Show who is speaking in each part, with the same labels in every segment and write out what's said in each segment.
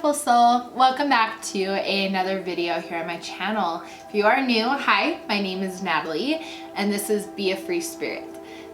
Speaker 1: beautiful soul. Welcome back to another video here on my channel. If you are new, hi, my name is Natalie, and this is Be a Free Spirit.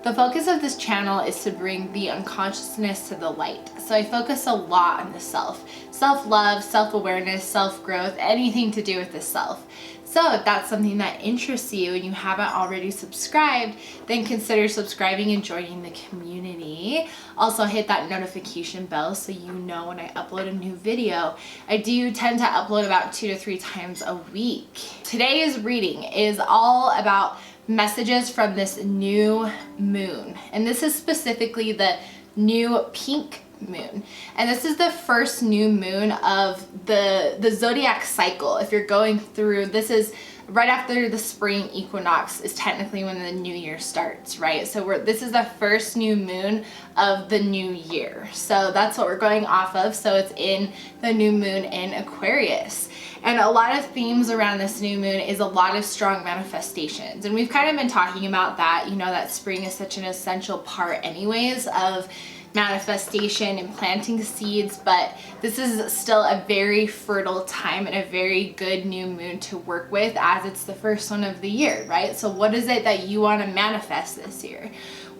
Speaker 1: The focus of this channel is to bring the unconsciousness to the light. So I focus a lot on the self. Self-love, self-awareness, self-growth, anything to do with the self. So if that's something that interests you and you haven't already subscribed, then consider subscribing and joining the community. Also hit that notification bell so you know when I upload a new video. I do tend to upload about 2 to 3 times a week. Today's reading is all about messages from this new moon. And this is specifically the new pink moon. And this is the first new moon of the zodiac cycle. If you're going through, this is right after the spring equinox is technically when the new year starts, right? So this is the first new moon of the new year. So that's what we're going off of. So it's in the new moon in Aquarius. And a lot of themes around this new moon is a lot of strong manifestations. And we've kind of been talking about that, you know, that spring is such an essential part anyways of manifestation and planting seeds, but this is still a very fertile time and a very good new moon to work with as it's the first one of the year, right? So what is it that you want to manifest this year?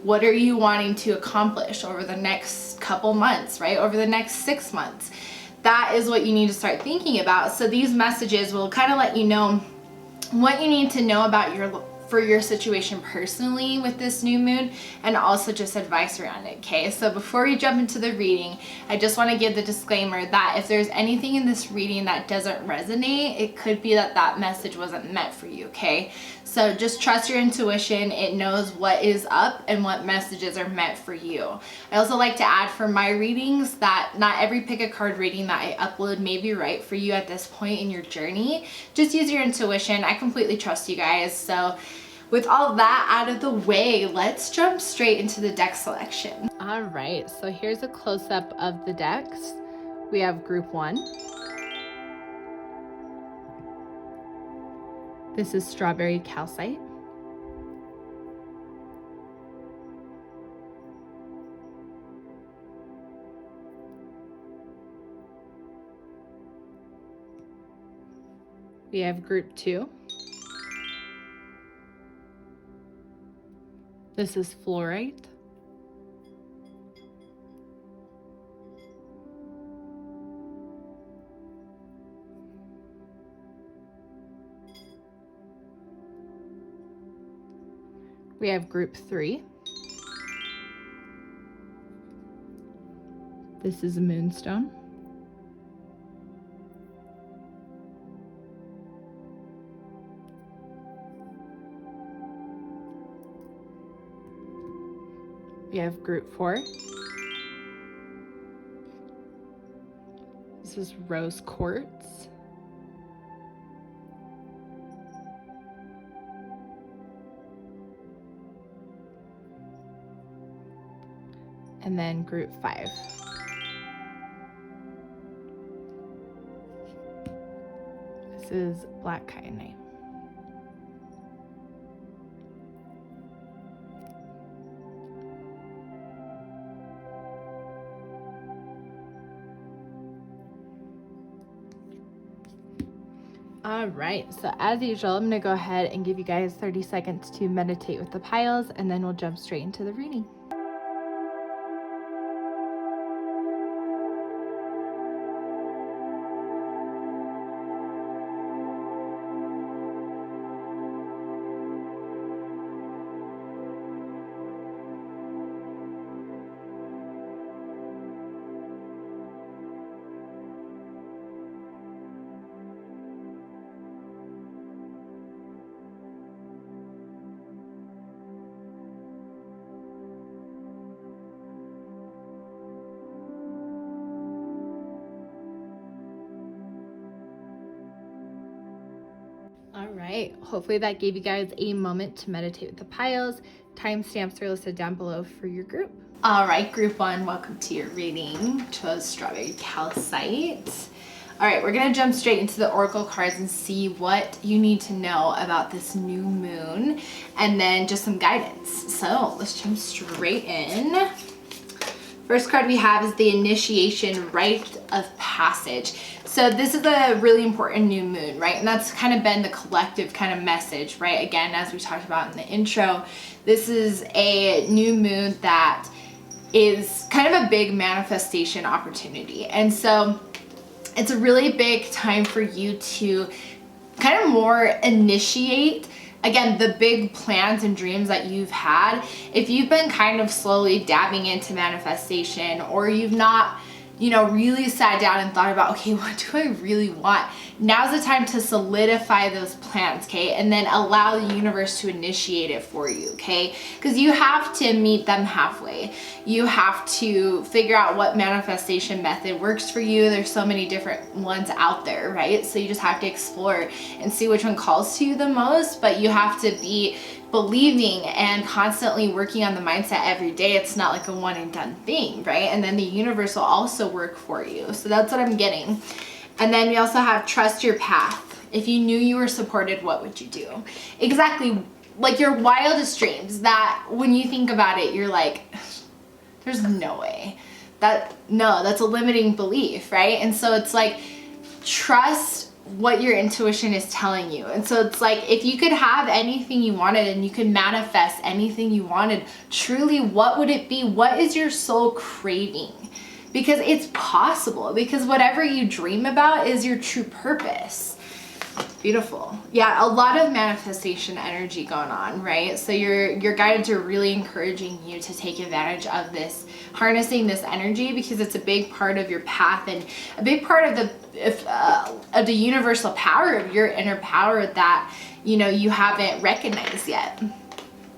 Speaker 1: What are you wanting to accomplish over the next couple months, right? Over the next 6 months? That is what you need to start thinking about. So these messages will kind of let you know what you need to know about for your situation personally with this new moon, and also just advice around it, okay? So before we jump into the reading, I just want to give the disclaimer that if there's anything in this reading that doesn't resonate, it could be that that message wasn't meant for you, okay? So just trust your intuition. It knows what is up and what messages are meant for you. I also like to add for my readings that not every pick a card reading that I upload may be right for you at this point in your journey. Just use your intuition. I completely trust you guys. So with all that out of the way, let's jump straight into the deck selection. All right, so here's a close-up of the decks. We have group 1. This is strawberry calcite. We have group 2. This is fluorite. We have group 3. This is a moonstone. We have group 4. This is rose quartz. And then group 5. This is black kyanite. All right, so as usual, I'm gonna go ahead and give you guys 30 seconds to meditate with the piles, and then we'll jump straight into the reading. All right, hopefully that gave you guys a moment to meditate with the piles. Timestamps are listed down below for your group. All right, group 1, welcome to your reading. Chose strawberry calcite. All right, we're gonna jump straight into the oracle cards and see what you need to know about this new moon, and then just some guidance. So let's jump straight in. First card we have is the initiation rite of passage. So this is a really important new moon, right? And that's kind of been the collective kind of message, right? Again, as we talked about in the intro, this is a new moon that is kind of a big manifestation opportunity. And so it's a really big time for you to kind of more initiate, again, the big plans and dreams that you've had. If you've been kind of slowly dabbing into manifestation, or you've not, you know, really sat down and thought about, okay, what do I really want? Now's the time to solidify those plans, okay? And then allow the universe to initiate it for you, okay? Because you have to meet them halfway. You have to figure out what manifestation method works for you. There's so many different ones out there, right? So you just have to explore and see which one calls to you the most, but you have to be believing and constantly working on the mindset every day. It's not like a one and done thing, right? And then the universe will also work for you. So that's what I'm getting. And then we also have trust your path. If you knew you were supported, what would you do? Exactly, like your wildest dreams that when you think about it, you're like, there's no way. That's a limiting belief, right? And so it's like, trust what your intuition is telling you. And so it's like, if you could have anything you wanted and you could manifest anything you wanted, truly, what would it be? What is your soul craving? Because it's possible, because whatever you dream about is your true purpose. Beautiful. Yeah, a lot of manifestation energy going on, right? So your guides are really encouraging you to take advantage of this, harnessing this energy, because it's a big part of your path and a big part of the universal power of your inner power that, you know, you haven't recognized yet.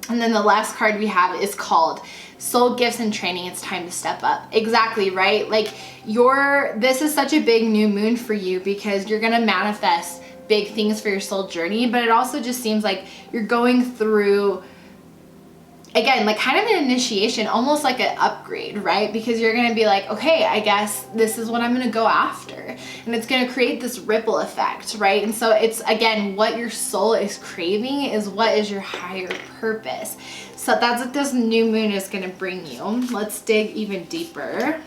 Speaker 1: And then the last card we have is called Soul Gifts and Training. It's time to step up. Exactly, right? Like this is such a big new moon for you, because you're going to manifest big things for your soul journey, but it also just seems like you're going through, again, like kind of an initiation, almost like an upgrade, right? Because you're going to be like, okay, I guess this is what I'm going to go after. And it's going to create this ripple effect, right? And so it's, again, what your soul is craving is what is your higher purpose. So that's what this new moon is going to bring you. Let's dig even deeper.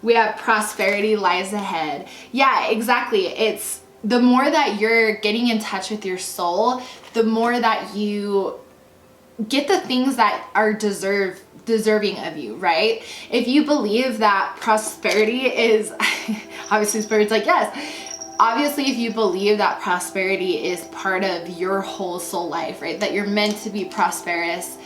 Speaker 1: We have prosperity lies ahead. Yeah, exactly. It's the more that you're getting in touch with your soul, the more that you get the things that are deserving of you, right? If you believe that prosperity is, obviously Spirit's like, yes. Obviously, if you believe that prosperity is part of your whole soul life, right? That you're meant to be prosperous,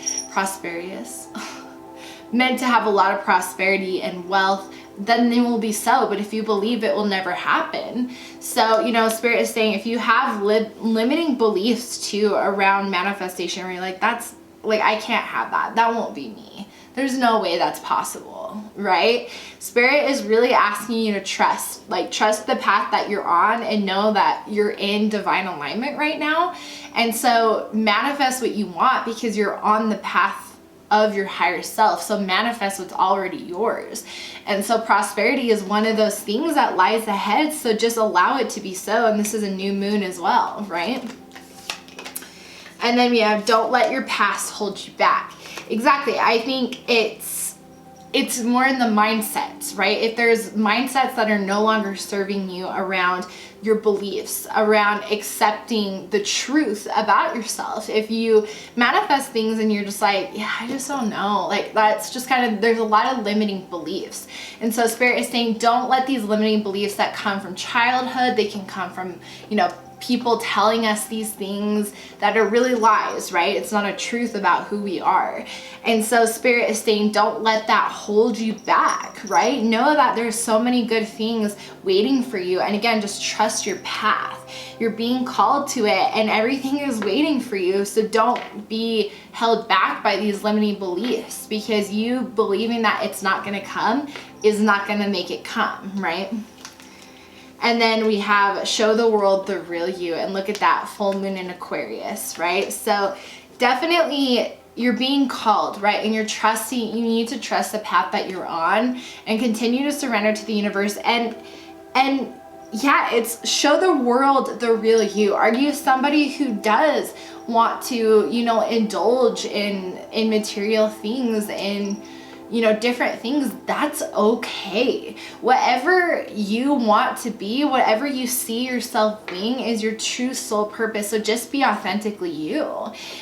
Speaker 1: meant to have a lot of prosperity and wealth, then it will be so. But if you believe it will never happen. So, you know, Spirit is saying, if you have limiting beliefs too around manifestation, where you're like, that's like, I can't have that. That won't be me. There's no way that's possible, right? Spirit is really asking you to trust the path that you're on, and know that you're in divine alignment right now. And so manifest what you want, because you're on the path of your higher self. So manifest what's already yours. And so prosperity is one of those things that lies ahead. So just allow it to be so. And this is a new moon as well, right? And then we have don't let your past hold you back. Exactly. I think it's more in the mindsets, right? If there's mindsets that are no longer serving you around your beliefs, around accepting the truth about yourself. If you manifest things and you're just like, yeah, I just don't know. Like that's just kind of, there's a lot of limiting beliefs. And so Spirit is saying, don't let these limiting beliefs that come from childhood, they can come from, you know, people telling us these things that are really lies, right? It's not a truth about who we are. And so Spirit is saying, don't let that hold you back, right? Know that there's so many good things waiting for you. And again, just trust your path. You're being called to it and everything is waiting for you. So don't be held back by these limiting beliefs, because you believing that it's not going to come is not going to make it come, right? And then we have show the world the real you, and look at that full moon in Aquarius, right? So definitely you're being called, right? And you're trusting, you need to trust the path that you're on and continue to surrender to the universe. And yeah, it's show the world the real you. Are you somebody who does want to, you know, indulge in material things, in you know, different things, that's okay. Whatever you want to be, whatever you see yourself being is your true soul purpose. So just be authentically you.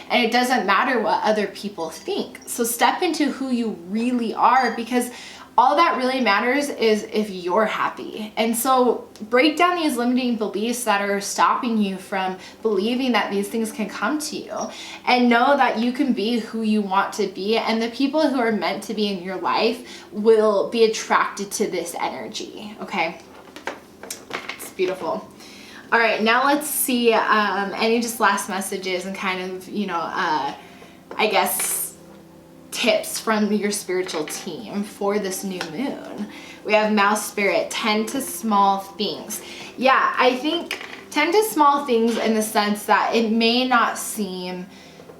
Speaker 1: And it doesn't matter what other people think. So step into who you really are, because all that really matters is if you're happy. And so break down these limiting beliefs that are stopping you from believing that these things can come to you, and know that you can be who you want to be, and the people who are meant to be in your life will be attracted to this energy. Okay, it's beautiful. All right, now let's see any just last messages and kind of, you know, I guess tips from your spiritual team for this new moon. We have Mouse Spirit, tend to small things. Yeah, I think tend to small things in the sense that it may not seem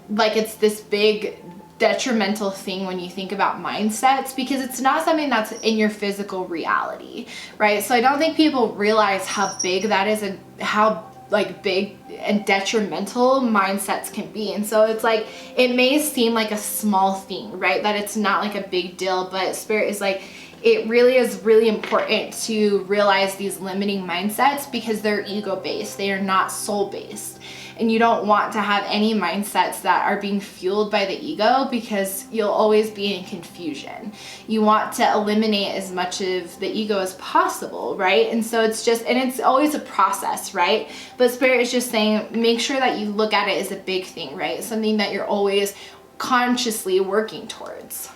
Speaker 1: like it's this big detrimental thing when you think about mindsets, because it's not something that's in your physical reality, right? So I don't think people realize how big that is and how like big and detrimental mindsets can be. And so it's like, it may seem like a small thing, right? That it's not like a big deal, but Spirit is like, it really is really important to realize these limiting mindsets, because they're ego-based. They are not soul-based. And you don't want to have any mindsets that are being fueled by the ego, because you'll always be in confusion. You want to eliminate as much of the ego as possible, right? And so it's just, and it's always a process, right? But Spirit is just saying, make sure that you look at it as a big thing, right? Something that you're always consciously working towards.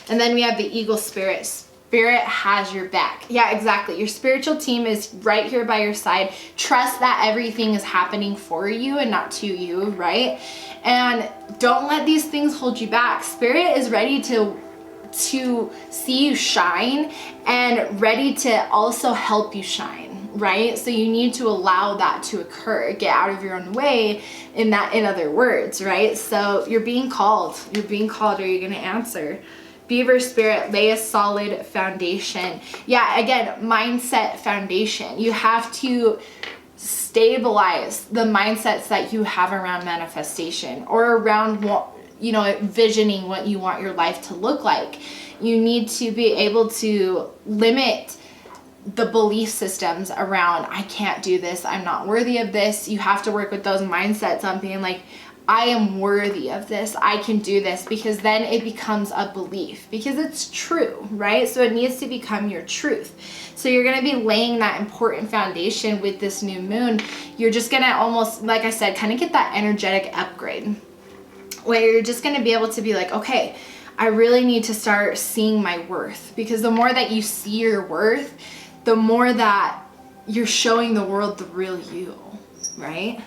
Speaker 1: And then we have the Eagle Spirit. Spirit has your back. Yeah, exactly. Your spiritual team is right here by your side. Trust that everything is happening for you and not to you, right? And don't let these things hold you back. Spirit is ready to see you shine and ready to also help you shine, right? So you need to allow that to occur. Get out of your own way, in other words, right? So you're being called. You're being called. Are you going to answer? Beaver Spirit, lay a solid foundation. Yeah, again, mindset foundation. You have to stabilize the mindsets that you have around manifestation, or around what, you know, envisioning what you want your life to look like. You need to be able to limit the belief systems around, I can't do this, I'm not worthy of this. You have to work with those mindsets on being like, I am worthy of this, I can do this, because then it becomes a belief, because it's true, right? So it needs to become your truth. So you're going to be laying that important foundation with this new moon. You're just going to almost, like I said, kind of get that energetic upgrade, where you're just going to be able to be like, okay, I really need to start seeing my worth, because the more that you see your worth, the more that you're showing the world the real you, right?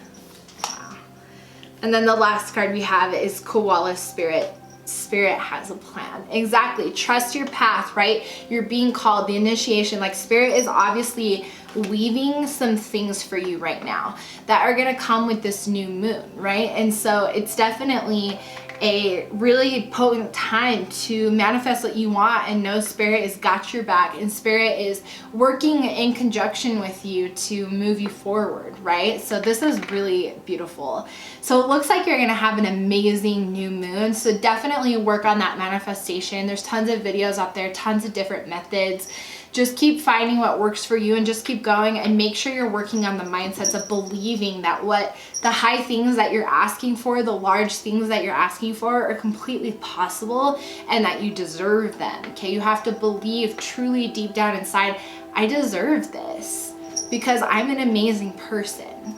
Speaker 1: And then the last card we have is Koala Spirit. Spirit has a plan. Exactly. Trust your path, right? You're being called, the initiation. Like, Spirit is obviously weaving some things for you right now that are going to come with this new moon, right? And so it's definitely a really potent time to manifest what you want, and know Spirit has got your back, and Spirit is working in conjunction with you to move you forward, right? So this is really beautiful. So it looks like you're gonna have an amazing new moon, so definitely work on that manifestation. There's tons of videos out there, tons of different methods. Just keep finding what works for you, and just keep going, and make sure you're working on the mindsets of believing that what the high things that you're asking for, the large things that you're asking for, are completely possible, and that you deserve them. Okay, you have to believe truly deep down inside, I deserve this because I'm an amazing person.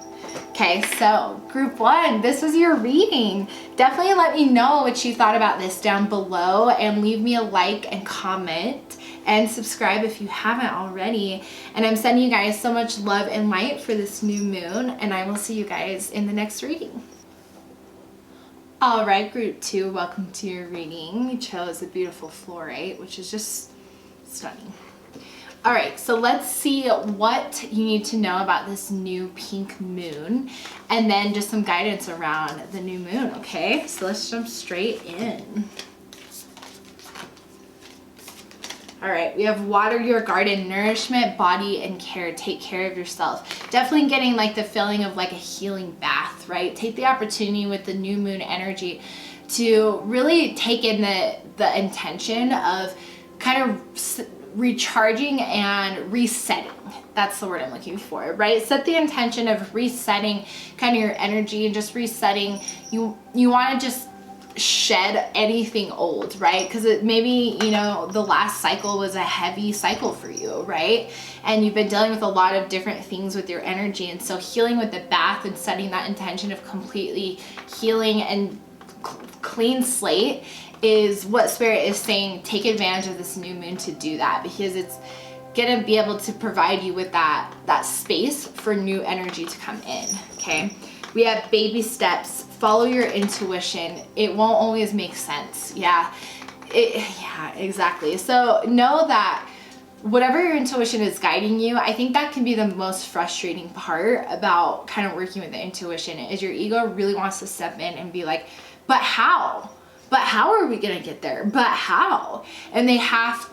Speaker 1: Okay, so group one, this is your reading. Definitely let me know what you thought about this down below, and leave me a like and comment, and subscribe if you haven't already. And I'm sending you guys so much love and light for this new moon, and I will see you guys in the next reading. All right, group two, welcome to your reading. You chose a beautiful fluorite, which is just stunning. All right, so let's see what you need to know about this new pink moon, and then just some guidance around the new moon, okay? So let's jump straight in. All right, we have water your garden, nourishment, body, and care. Take care of yourself. Definitely getting like the feeling of like a healing bath, right? Take the opportunity with the new moon energy to really take in the intention of kind of recharging and resetting. That's the word I'm looking for, right? Set the intention of resetting kind of your energy and just resetting. You want to just shed anything old, right? Because it maybe, you know, the last cycle was a heavy cycle for you, right? And you've been dealing with a lot of different things with your energy. And so healing with the bath and setting that intention of completely healing and clean slate is what Spirit is saying. Take advantage of this new moon to do that, because it's gonna be able to provide you with that space for new energy to come in. Okay, we have baby steps. Follow your intuition. It won't always make sense. Yeah, exactly. So know that whatever your intuition is guiding you, I think that can be the most frustrating part about kind of working with the intuition, is your ego really wants to step in and be like, but how? But how are we going to get there? But how? And they have,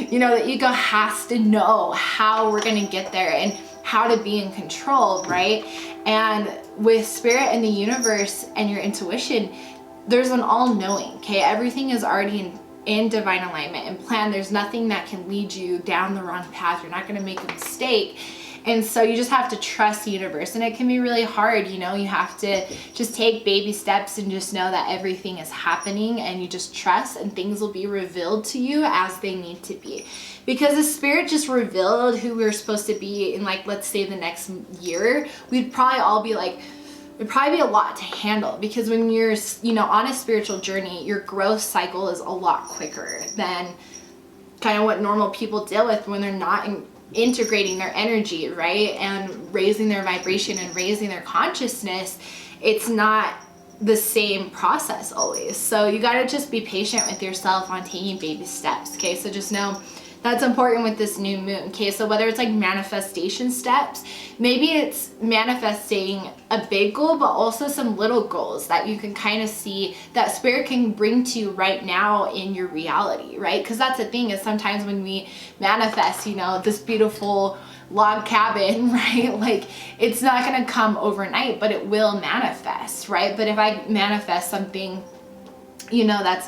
Speaker 1: you know, the ego has to know how we're going to get there and how to be in control, right? And with Spirit and the universe and your intuition, there's an all-knowing, okay? Everything is already in divine alignment and plan. There's nothing that can lead you down the wrong path. You're not going to make a mistake. And so you just have to trust the universe, and it can be really hard, you know. You have to just take baby steps and just know that everything is happening, and you just trust, and things will be revealed to you as they need to be. Because the Spirit just revealed who we're supposed to be in, like, let's say the next year, we'd probably all be like, it'd probably be a lot to handle, because when you're, you know, on a spiritual journey, your growth cycle is a lot quicker than kind of what normal people deal with when they're not integrating their energy, right? And raising their vibration and raising their consciousness. It's not the same process always. So you got to just be patient with yourself on taking baby steps. Okay, so just know that's important with this new moon. Okay, so whether it's like manifestation steps, maybe it's manifesting a big goal, but also some little goals that you can kind of see that Spirit can bring to you right now in your reality, right? Because that's the thing, is sometimes when we manifest, you know, this beautiful log cabin, right? Like, it's not going to come overnight, but it will manifest, right? But if I manifest something, you know, that's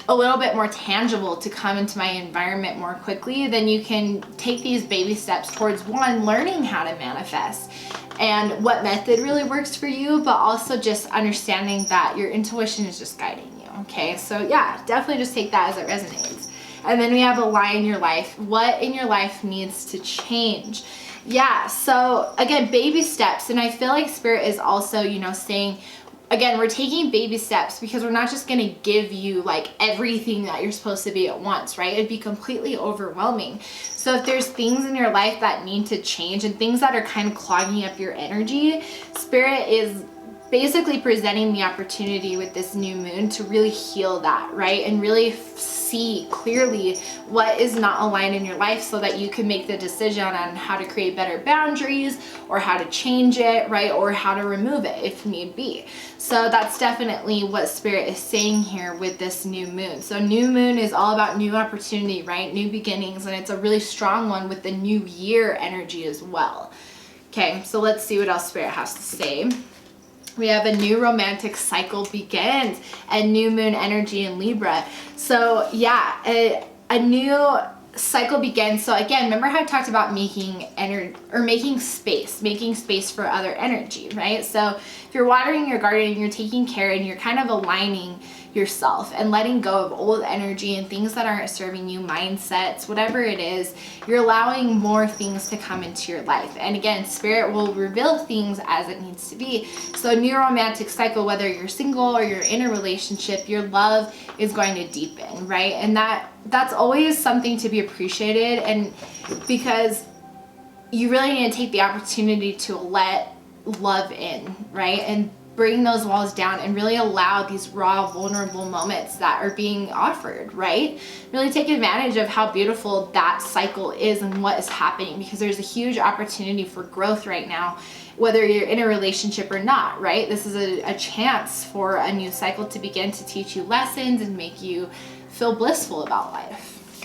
Speaker 1: a little bit more tangible to come into my environment more quickly, then you can take these baby steps towards, one, learning how to manifest and what method really works for you, but also just understanding that your intuition is just guiding you. Okay, so yeah, definitely just take that as it resonates. And then we have align your life. What in your life needs to change? Yeah, so again, baby steps. And I feel like Spirit is also, you know, saying, again, we're taking baby steps because we're not just going to give you like everything that you're supposed to be at once, right? It'd be completely overwhelming. So if there's things in your life that need to change and things that are kind of clogging up your energy, Spirit is basically presenting the opportunity with this new moon to really heal that, right? And really see clearly what is not aligned in your life, so that you can make the decision on how to create better boundaries or how to change it, right? Or how to remove it if need be. So that's definitely what Spirit is saying here with this new moon. So new moon is all about new opportunity, right? New beginnings, and it's a really strong one with the new year energy as well. Okay, so let's see what else Spirit has to say. We have a new romantic cycle begins, and new moon energy in Libra. So yeah, a new cycle begins. So again, remember how I talked about making space for other energy, right? So if you're watering your garden, you're taking care and you're kind of aligning yourself and letting go of old energy and things that aren't serving you, mindsets, whatever it is, you're allowing more things to come into your life. And again, Spirit will reveal things as it needs to be. So new romantic cycle, whether you're single or you're in a relationship, your love is going to deepen, right? And that's always something to be appreciated, and because you really need to take the opportunity to let love in, right? And bring those walls down and really allow these raw, vulnerable moments that are being offered, right? Really take advantage of how beautiful that cycle is and what is happening, because there's a huge opportunity for growth right now, whether you're in a relationship or not, right? This is a chance for a new cycle to begin to teach you lessons and make you feel blissful about life.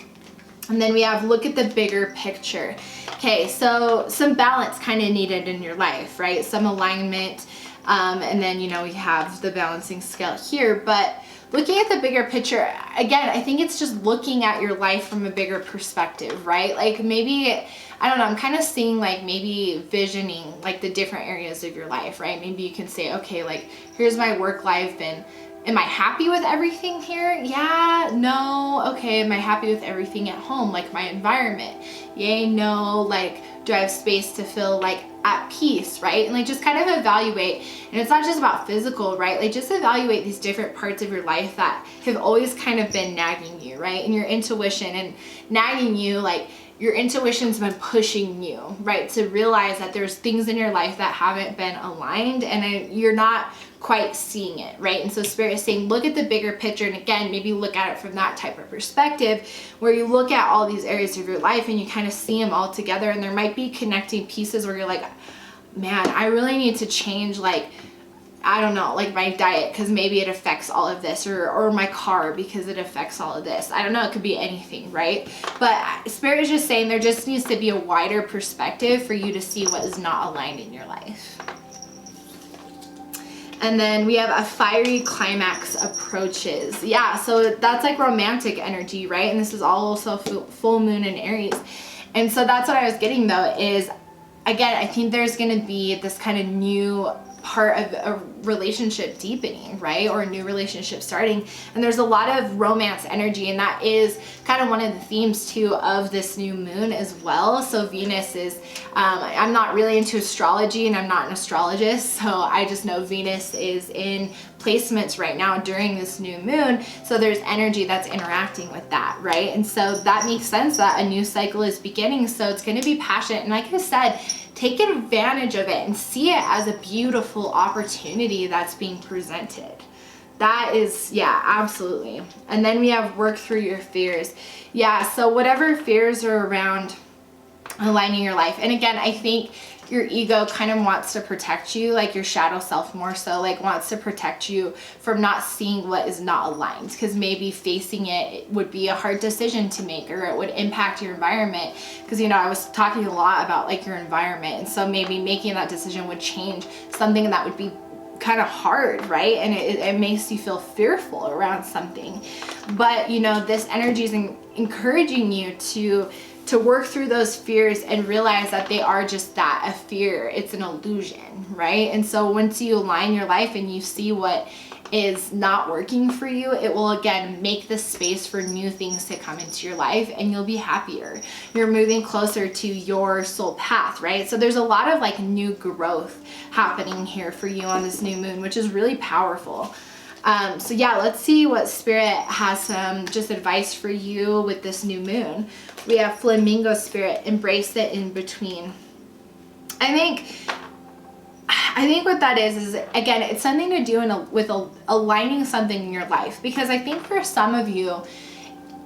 Speaker 1: And then we have look at the bigger picture. Okay, so some balance kind of needed in your life, right? Some alignment. And then, you know, we have the balancing scale here. But looking at the bigger picture, again, I think it's just looking at your life from a bigger perspective, right? Like maybe, I don't know, I'm kind of seeing like maybe visioning like the different areas of your life, right? Maybe you can say, okay, like here's my work life, and am I happy with everything here? Yeah, no, okay. Am I happy with everything at home? Like my environment? Yay, no. Like, do I have space to feel like at peace, right? And like just kind of evaluate. And it's not just about physical, right? Like just evaluate these different parts of your life that have always kind of been nagging you, right? And your intuition and nagging you, like your intuition's been pushing you, right? To realize that there's things in your life that haven't been aligned and you're not quite seeing it, right? And so Spirit is saying, look at the bigger picture. And again, maybe look at it from that type of perspective where you look at all these areas of your life and you kind of see them all together. And there might be connecting pieces where you're like, man, I really need to change, like, I don't know, like my diet, because maybe it affects all of this, or my car because it affects all of this. I don't know, it could be anything, right? But Spirit is just saying there just needs to be a wider perspective for you to see what is not aligned in your life. And then we have a fiery climax approaches. Yeah, so that's like romantic energy, right? And this is also full moon in Aries. And so that's what I was getting though is, again, I think there's going to be this kind of new part of a relationship deepening, right? Or a new relationship starting. And there's a lot of romance energy, and that is kind of one of the themes too of this new moon as well. So Venus is, I'm not really into astrology and I'm not an astrologist, so I just know Venus is in placements right now during this new moon. So there's energy that's interacting with that, right? And so that makes sense that a new cycle is beginning. So it's going to be passionate. And like I said, take advantage of it and see it as a beautiful opportunity that's being presented. That is, yeah, absolutely. And then we have work through your fears. Yeah, so whatever fears are around aligning your life. And again, I think your ego kind of wants to protect you, like your shadow self more so, like wants to protect you from not seeing what is not aligned, because maybe facing it would be a hard decision to make, or it would impact your environment. Because, you know, I was talking a lot about like your environment, and so maybe making that decision would change something that would be kind of hard, right? And it makes you feel fearful around something. But, you know, this energy is encouraging you to work through those fears and realize that they are just that, a fear. It's an illusion, right? And so once you align your life and you see what is not working for you, it will again make the space for new things to come into your life, and you'll be happier. You're moving closer to your soul path, right? So there's a lot of like new growth happening here for you on this new moon, which is really powerful. So yeah, let's see what Spirit has some just advice for you with this new moon. We have Flamingo Spirit, embrace it in between. I think what that is again, it's something to do with aligning something in your life. Because I think for some of you,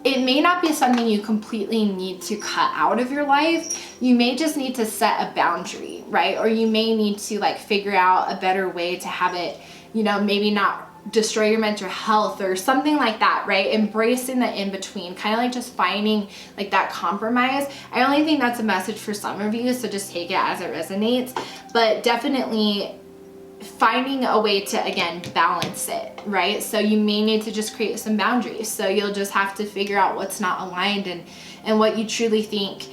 Speaker 1: it may not be something you completely need to cut out of your life. You may just need to set a boundary, right? Or you may need to like figure out a better way to have it, you know, maybe not destroy your mental health or something like that, right? Embracing the in-between, kind of like just finding like that compromise. I only think that's a message for some of you, so just take it as it resonates. But definitely finding a way to, again, balance it, right? So you may need to just create some boundaries. So you'll just have to figure out what's not aligned and what you truly think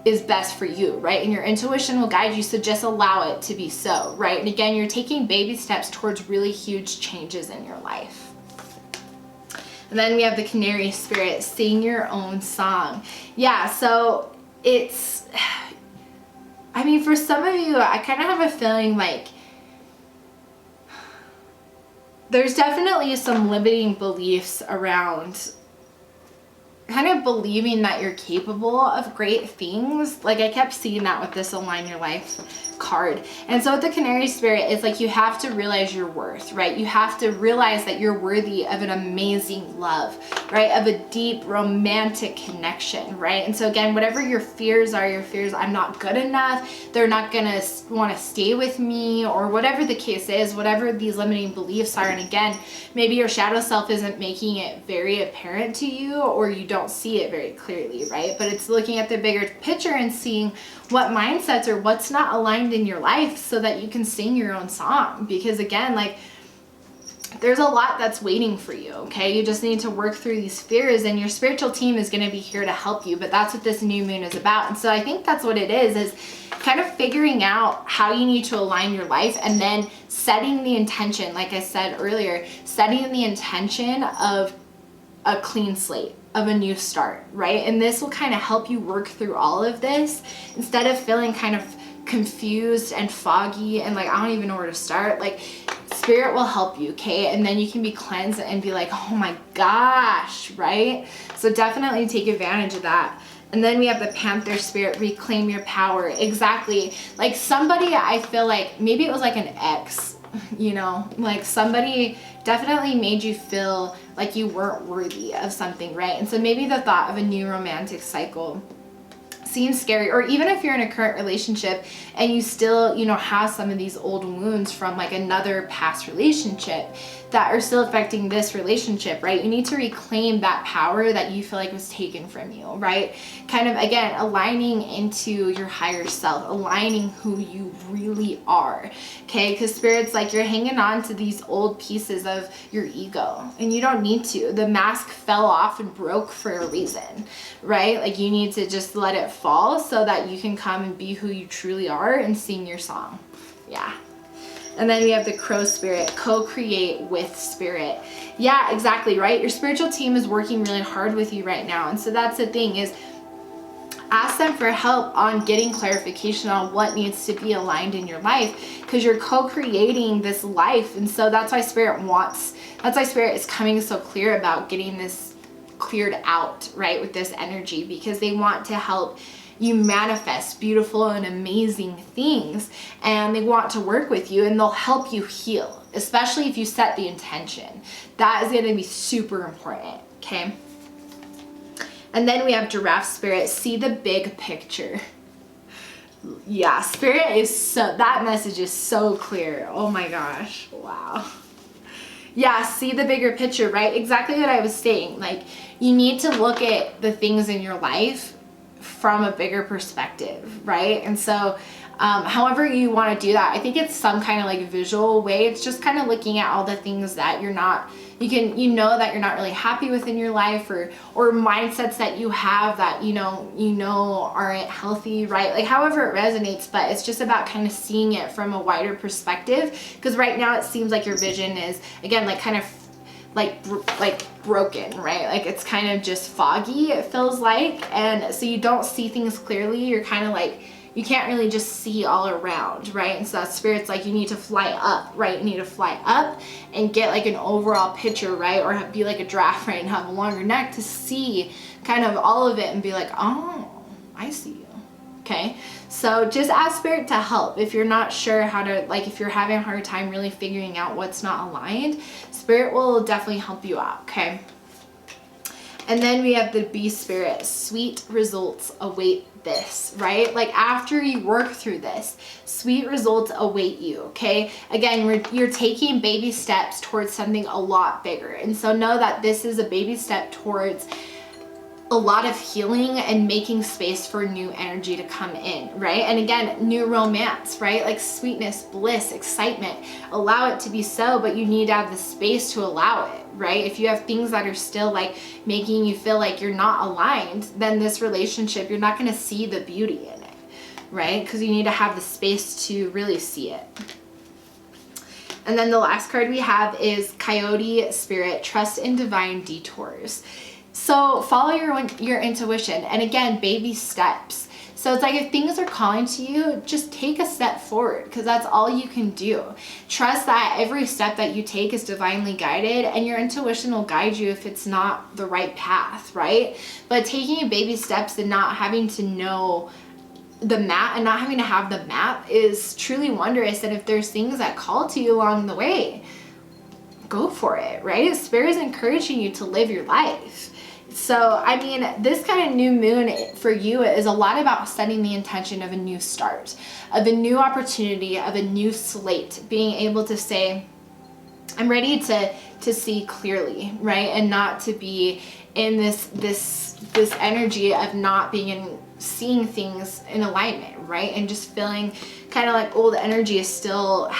Speaker 1: is best for you, right? And your intuition will guide you, so just allow it to be so, right? And again, you're taking baby steps towards really huge changes in your life. And then we have the Canary Spirit, sing your own song. Yeah, so it's, I mean, for some of you, I kind of have a feeling like there's definitely some limiting beliefs around kind of believing that you're capable of great things. Like I kept seeing that with this align your life card. And so with the Canary Spirit, it's like you have to realize your worth, right? You have to realize that you're worthy of an amazing love, right? Of a deep romantic connection, right? And so again, whatever your fears are, I'm not good enough, they're not gonna want to stay with me, or whatever the case is, whatever these limiting beliefs are. And again, maybe your shadow self isn't making it very apparent to you, or you don't don't see it very clearly, right? But it's looking at the bigger picture and seeing what mindsets or what's not aligned in your life so that you can sing your own song. Because again, like, there's a lot that's waiting for you, okay? You just need to work through these fears, and your spiritual team is going to be here to help you. But that's what this new moon is about. And so I think that's what it is kind of figuring out how you need to align your life, and then setting the intention, like I said earlier, setting the intention of a clean slate, of a new start, right? And this will kind of help you work through all of this instead of feeling kind of confused and foggy and like, I don't even know where to start. Like, spirit will help you, okay? And then you can be cleansed and be like, oh my gosh, right? So definitely take advantage of that. And then we have the Panther spirit, reclaim your power. Exactly. Like somebody, I feel like maybe it was like an ex, you know, like somebody definitely made you feel like you weren't worthy of something, right? And so maybe the thought of a new romantic cycle seems scary, or even if you're in a current relationship and you still, you know, have some of these old wounds from like another past relationship that are still affecting this relationship, right? You need to reclaim that power that you feel like was taken from you, right? Kind of, again, aligning into your higher self, aligning who you really are, okay? Because spirit's like, you're hanging on to these old pieces of your ego, and you don't need to. The mask fell off and broke for a reason, right? Like, you need to just let it fall so that you can come and be who you truly are and sing your song. Yeah. And then we have the Crow spirit, co-create with spirit. Yeah, exactly, right? Your spiritual team is working really hard with you right now. And so that's the thing, is ask them for help on getting clarification on what needs to be aligned in your life, because you're co-creating this life. And so that's why spirit is coming so clear about getting this cleared out, right, with this energy, because they want to help you manifest beautiful and amazing things, and they want to work with you, and they'll help you heal, especially if you set the intention. That is going to be super important, okay? And then we have Giraffe spirit, see the big picture. Yeah, spirit is so, that message is so clear. Oh my gosh, wow. Yeah, see the bigger picture, right? Exactly what I was saying. Like, you need to look at the things in your life from a bigger perspective, right? And so however you want to do that, I think it's some kind of like visual way. It's just kind of looking at all the things that you're not, you know that you're not really happy with in your life, or mindsets that you have that you know aren't healthy, right? Like, however it resonates, but it's just about kind of seeing it from a wider perspective, because right now it seems like your vision is, again, like kind of like broken, right? Like, it's kind of just foggy, it feels like, and so you don't see things clearly. You're kind of like, you can't really just see all around, right? And so that spirit's like, you need to fly up, right? You need to fly up and get like an overall picture, right? Or be like a giraffe, right? And have a longer neck to see kind of all of it and be like, oh, I see you. Okay, so just ask spirit to help if you're not sure how to, like, if you're having a hard time really figuring out what's not aligned. Spirit will definitely help you out, okay? And then we have the Bee spirit, sweet results await this, right? Like, after you work through this, sweet results await you, okay? Again, you're taking baby steps towards something a lot bigger. And so know that this is a baby step towards a lot of healing and making space for new energy to come in, right? And again, new romance, right? Like sweetness, bliss, excitement. Allow it to be so, but you need to have the space to allow it, right? If you have things that are still like making you feel like you're not aligned, then this relationship, you're not going to see the beauty in it, right? Because you need to have the space to really see it. And then the last card we have is Coyote Spirit, trust in divine detours. So follow your intuition, and again, baby steps. So it's like, if things are calling to you, just take a step forward, because that's all you can do. Trust that every step that you take is divinely guided, and your intuition will guide you if it's not the right path, right? But taking baby steps and not having to know the map and not having to have the map is truly wondrous. And if there's things that call to you along the way, go for it, right? Spirit is encouraging you to live your life. So, I mean, this kind of new moon for you is a lot about setting the intention of a new start, of a new opportunity, of a new slate, being able to say, I'm ready to see clearly, right? And not to be in this energy of not being in, seeing things in alignment, right? And just feeling kind of like old energy is still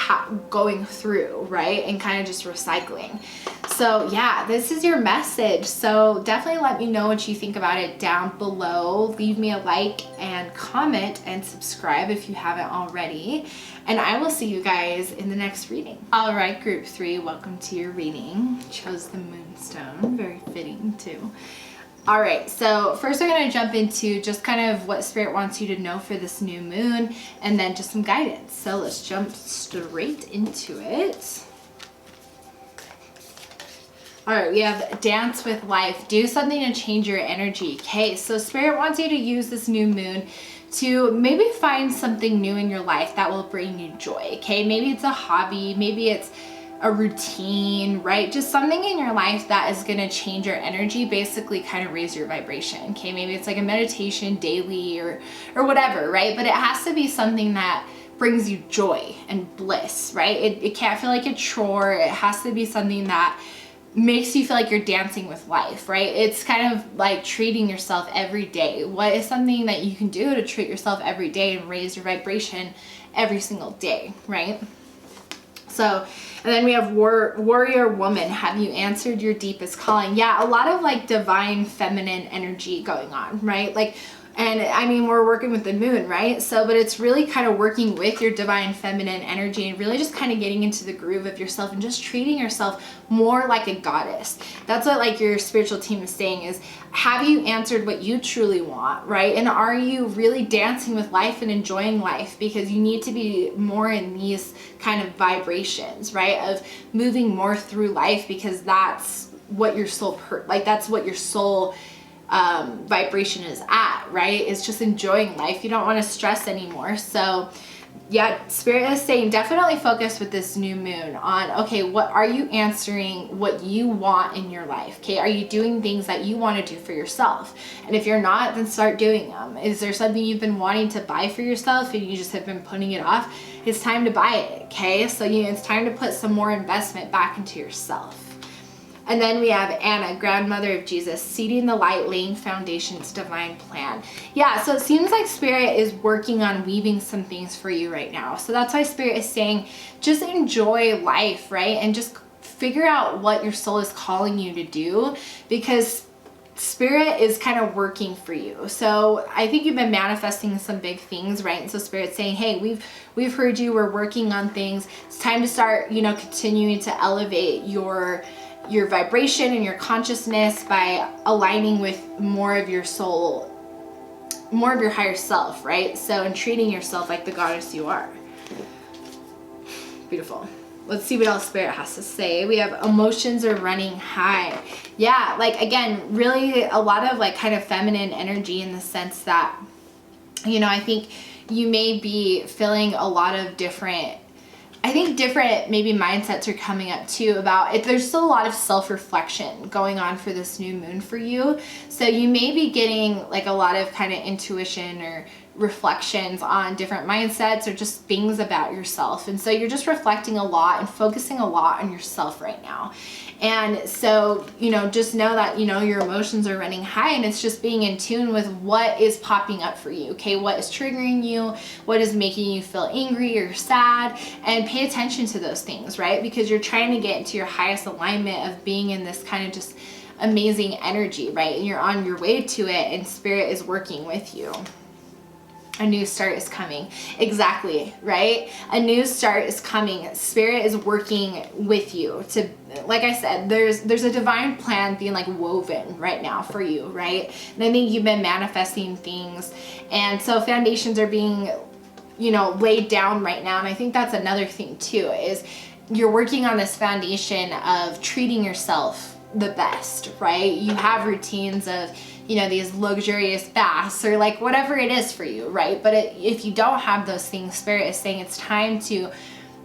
Speaker 1: going through, right? And kind of just recycling. So yeah, this is your message. So definitely let me know what you think about it down below. Leave me a like and comment and subscribe if you haven't already. And I will see you guys in the next reading. All right, group 3, welcome to your reading. Chose the moonstone, very fitting too. All right, so first we're going to jump into just kind of what Spirit wants you to know for this new moon, and then just some guidance. So let's jump straight into it. All right, we have dance with life. Do something to change your energy. Okay, so Spirit wants you to use this new moon to maybe find something new in your life that will bring you joy. Okay, maybe it's a hobby, maybe it's a routine, right? Just something in your life that is going to change your energy, basically kind of raise your vibration. Okay, maybe it's like a meditation daily or whatever, right? But it has to be something that brings you joy and bliss, right? It can't feel like a chore. It has to be something that makes you feel like you're dancing with life, right? It's kind of like treating yourself every day. What is something that you can do to treat yourself every day and raise your vibration every single day, right? So, and then we have warrior woman. Have you answered your deepest calling? Yeah, a lot of like divine feminine energy going on, right? Like, and I mean, we're working with the moon, right? So, but it's really kind of working with your divine feminine energy and really just kind of getting into the groove of yourself and just treating yourself more like a goddess. That's what like your spiritual team is saying is, have you answered what you truly want, right? And are you really dancing with life and enjoying life? Because you need to be more in these kind of vibrations, right? Of moving more through life, because that's what your soul, that's what your soul vibration is at, right? It's just enjoying life. You don't want to stress anymore. So yeah, Spirit is saying definitely focus with this new moon on, okay, what are you answering what you want in your life? Okay, are you doing things that you want to do for yourself? And if you're not, then start doing them. Is there something you've been wanting to buy for yourself and you just have been putting it off? It's time to buy it, okay? So it's time to put some more investment back into yourself. And then we have Anna, grandmother of Jesus, seeding the light, laying foundations, divine plan. Yeah, so it seems like Spirit is working on weaving some things for you right now. So that's why Spirit is saying, just enjoy life, right? And just figure out what your soul is calling you to do, because Spirit is kind of working for you. So I think you've been manifesting some big things, right? And so Spirit's saying, hey, we've heard you, we're working on things. It's time to start, continuing to elevate your vibration and your consciousness by aligning with more of your soul, more of your higher self, right? So, and treating yourself like the goddess you are. Beautiful. Let's see what else Spirit has to say. We have emotions are running high. Yeah, like again, really a lot of like kind of feminine energy in the sense that, I think you may be feeling a lot of different maybe mindsets are coming up too about it. There's still a lot of self-reflection going on for this new moon for you. So you may be getting like a lot of kind of intuition or reflections on different mindsets or just things about yourself. And so you're just reflecting a lot and focusing a lot on yourself right now. And so, just know that, your emotions are running high, and it's just being in tune with what is popping up for you. Okay. What is triggering you? What is making you feel angry or sad? And pay attention to those things, right? Because you're trying to get into your highest alignment of being in this kind of just amazing energy, right? And you're on your way to it, and Spirit is working with you. A new start is coming. Exactly, right? A new start is coming. Spirit is working with you to, like I said, there's a divine plan being like woven right now for you, right? And I think you've been manifesting things. And so foundations are being, laid down right now. And I think that's another thing too, is you're working on this foundation of treating yourself the best, right? You have routines of, these luxurious baths or like whatever it is for you, right? But if you don't have those things, Spirit is saying it's time to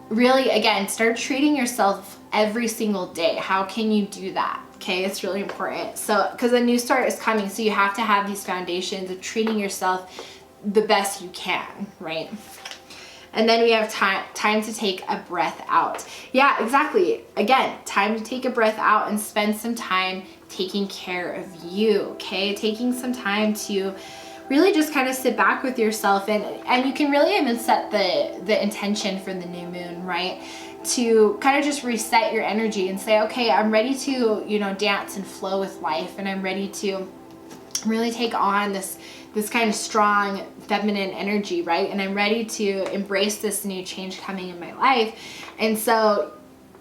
Speaker 1: really, again, start treating yourself every single day. How can you do that? Okay, it's really important. So, because a new start is coming, so you have to have these foundations of treating yourself the best you can, right? And then we have time to take a breath out. Yeah, exactly. Again, time to take a breath out and spend some time taking care of you, okay? Taking some time to really just kind of sit back with yourself, and you can really even set the intention for the new moon, right? To kind of just reset your energy and say, okay, I'm ready to, you know, dance and flow with life, and I'm ready to really take on this kind of strong feminine energy, right? And I'm ready to embrace this new change coming in my life. And so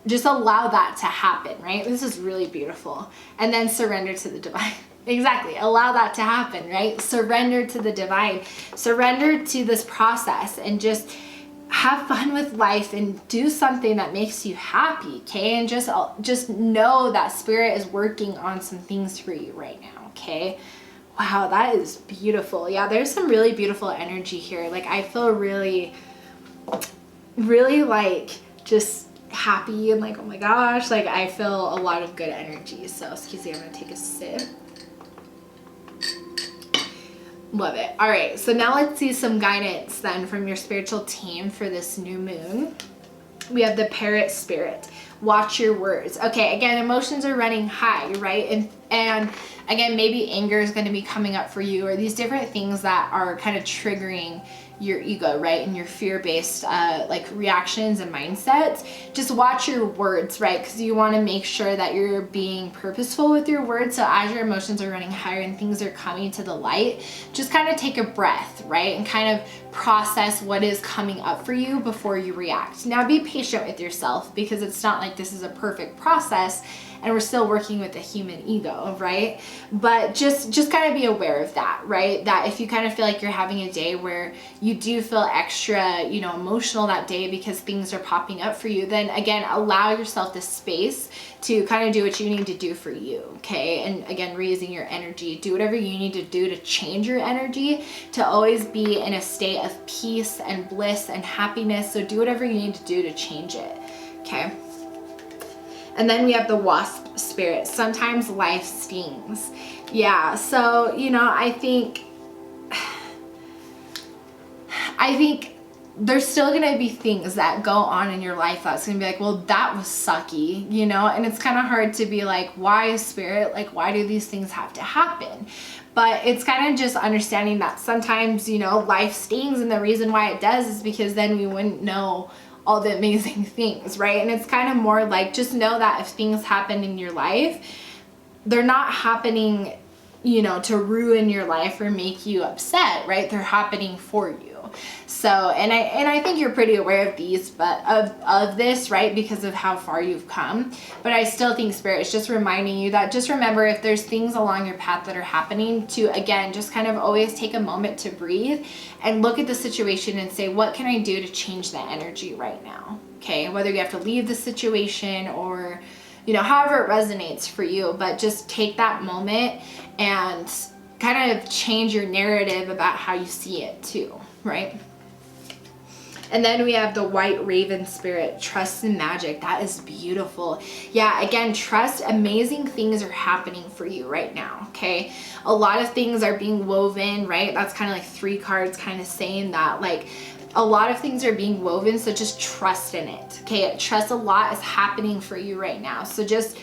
Speaker 1: just allow that to happen, right? This is really beautiful. And then surrender to the divine. Exactly. Allow that to happen, right? Surrender to the divine. Surrender to this process and just have fun with life and do something that makes you happy, okay? And just know that spirit is working on some things for you right now, okay? Wow, that is beautiful. Yeah, there's some really beautiful energy here. Like, I feel really, really like just happy and like, oh my gosh, like I feel a lot of good energy. So excuse me, I'm gonna take a sip. Love it. All right, so now let's see some guidance then from your spiritual team for this new moon. We have the parrot spirit. Watch your words. Okay, again, emotions are running high, right? And again, maybe anger is going to be coming up for you, or these different things that are kind of triggering your ego, right? And your fear-based like reactions and mindsets. Just watch your words, right? Because you want to make sure that you're being purposeful with your words. So as your emotions are running higher and things are coming to the light, just kind of take a breath, right? And kind of process what is coming up for you before you react. Now be patient with yourself, because it's not like this is a perfect process and we're still working with the human ego, right? But just kind of be aware of that, right? That if you kind of feel like you're having a day where you do feel extra, you know, emotional that day because things are popping up for you, then again, allow yourself the space to kind of do what you need to do for you, okay? And again, raising your energy, do whatever you need to do to change your energy, to always be in a state of peace and bliss and happiness. So do whatever you need to do to change it, okay? And then we have the wasp spirit. Sometimes life stings. Yeah, so, you know, I think there's still gonna be things that go on in your life that's gonna be like, well, that was sucky, you know? And it's kind of hard to be like, why, spirit? Like, why do these things have to happen? But it's kind of just understanding that sometimes, you know, life stings, and the reason why it does is because then we wouldn't know all the amazing things, right? And it's kind of more like, just know that if things happen in your life, they're not happening, you know, to ruin your life or make you upset, right? They're happening for you. So, and I think you're pretty aware of these, but of this, right? Because of how far you've come. But I still think Spirit is just reminding you that, just remember, if there's things along your path that are happening, to again, just kind of always take a moment to breathe and look at the situation and say, what can I do to change that energy right now? Okay, whether you have to leave the situation or, you know, however it resonates for you, but just take that moment and kind of change your narrative about how you see it too, right? And then we have the white raven spirit, trust in magic. That is beautiful. Yeah, again, trust, amazing things are happening for you right now, okay? A lot of things are being woven, right? That's kind of like 3 cards kind of saying that, like, a lot of things are being woven, so just trust in it, okay? Trust a lot is happening for you right now. So just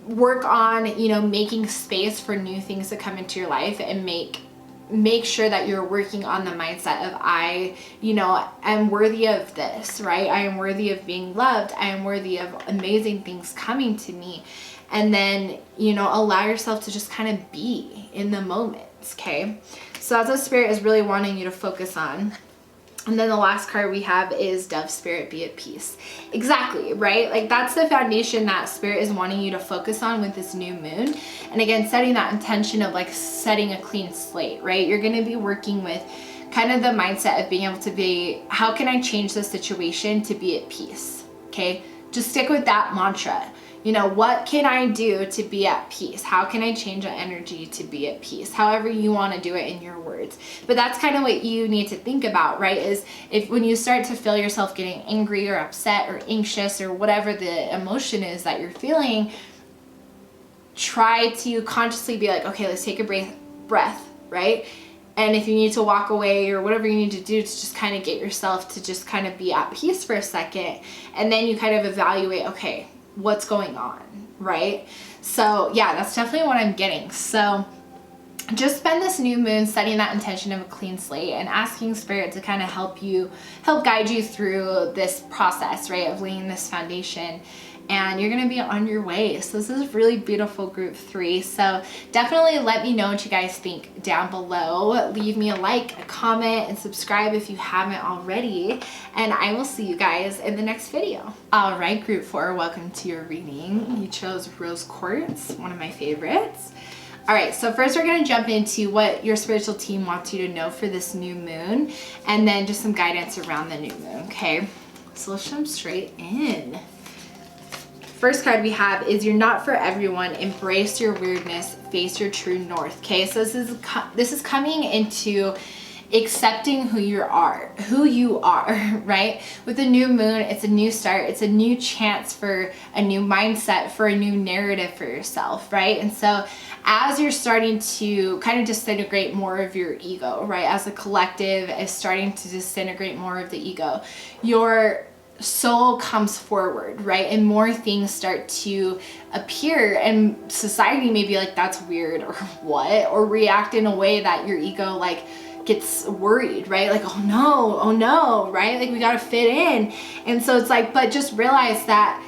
Speaker 1: work on, you know, making space for new things to come into your life, and make sure that you're working on the mindset of, I, you know, am worthy of this, right? I am worthy of being loved. I am worthy of amazing things coming to me. And then, you know, allow yourself to just kind of be in the moments, okay? So that's what Spirit is really wanting you to focus on. And then the last card we have is Dove Spirit, be at peace. Exactly, right? Like, that's the foundation that Spirit is wanting you to focus on with this new moon. And again, setting that intention of like setting a clean slate, right? You're going to be working with kind of the mindset of being able to be, how can I change the situation to be at peace? Okay, just stick with that mantra. You know, what can I do to be at peace? How can I change the energy to be at peace? However you want to do it in your words. But that's kind of what you need to think about, right? Is if when you start to feel yourself getting angry or upset or anxious or whatever the emotion is that you're feeling, try to consciously be like, okay, let's take a breath, right? And if you need to walk away or whatever you need to do to just kind of get yourself to just kind of be at peace for a second, and then you kind of evaluate, okay, what's going on, right? So yeah, that's definitely what I'm getting. So just spend this new moon setting that intention of a clean slate and asking spirit to kind of help guide you through this process, right, of laying this foundation. And you're going to be on your way. So this is really beautiful, group 3. So definitely let me know what you guys think down below. Leave me a like, a comment, and subscribe if you haven't already. And I will see you guys in the next video. All right, group 4, welcome to your reading. You chose Rose Quartz, one of my favorites. All right, so first we're gonna jump into what your spiritual team wants you to know for this new moon, and then just some guidance around the new moon, okay? So let's jump straight in. First card we have is you're not for everyone. Embrace your weirdness, face your true north, okay? So this is coming into accepting who you are, right? With the new moon, it's a new start. It's a new chance for a new mindset, for a new narrative for yourself, right? And so as you're starting to kind of disintegrate more of your ego, right? As a collective is starting to disintegrate more of the ego, your soul comes forward, right? And more things start to appear, and society may be like, that's weird, or what? Or react in a way that your ego like gets worried, right? Like, oh no, right? Like, we gotta fit in. And so it's like, but just realize that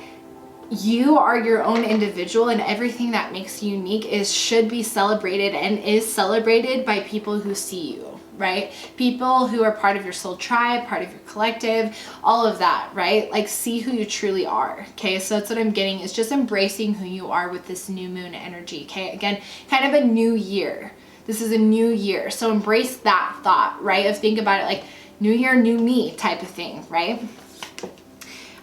Speaker 1: you are your own individual, and everything that makes you unique should be celebrated, and is celebrated by people who see you, right? People who are part of your soul tribe, part of your collective, all of that, right? Like, see who you truly are, okay? So that's what I'm getting, is just embracing who you are with this new moon energy, okay? Again, kind of a new year. This is a new year. So embrace that thought, right? Of think about it like new year, new me type of thing, right?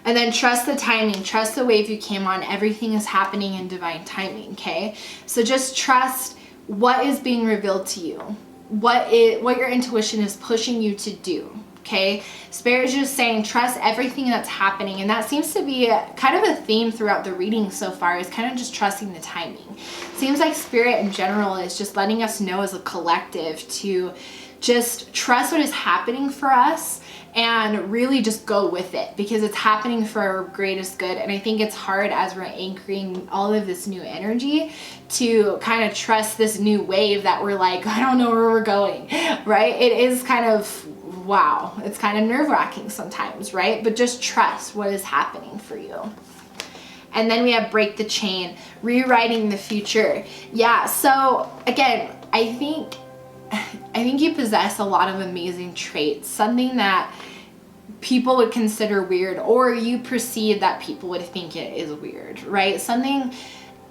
Speaker 1: And then trust the timing, trust the wave you came on. Everything is happening in divine timing, okay? So just trust what is being revealed to you, what your intuition is pushing you to do, okay? Spirit is just saying trust everything that's happening, and that seems to be kind of a theme throughout the reading so far, is kind of just trusting the timing. Seems like Spirit in general is just letting us know as a collective to just trust what is happening for us and really just go with it, because it's happening for our greatest good. And I think it's hard as we're anchoring all of this new energy to kind of trust this new wave that we're like, I don't know where we're going, right? It is kind of, wow, it's kind of nerve-wracking sometimes, right? But just trust what is happening for you. And then we have break the chain, rewriting the future. Yeah, so again, I think you possess a lot of amazing traits, something that people would consider weird, or you perceive that people would think it is weird, right? Something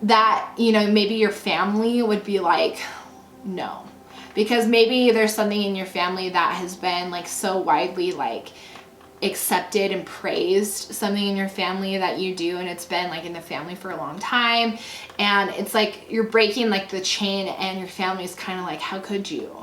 Speaker 1: that, you know, maybe your family would be like, no, because maybe there's something in your family that has been like so widely like accepted and praised, something in your family that you do, and it's been like in the family for a long time, and it's like you're breaking like the chain, and your family is kind of like, how could you?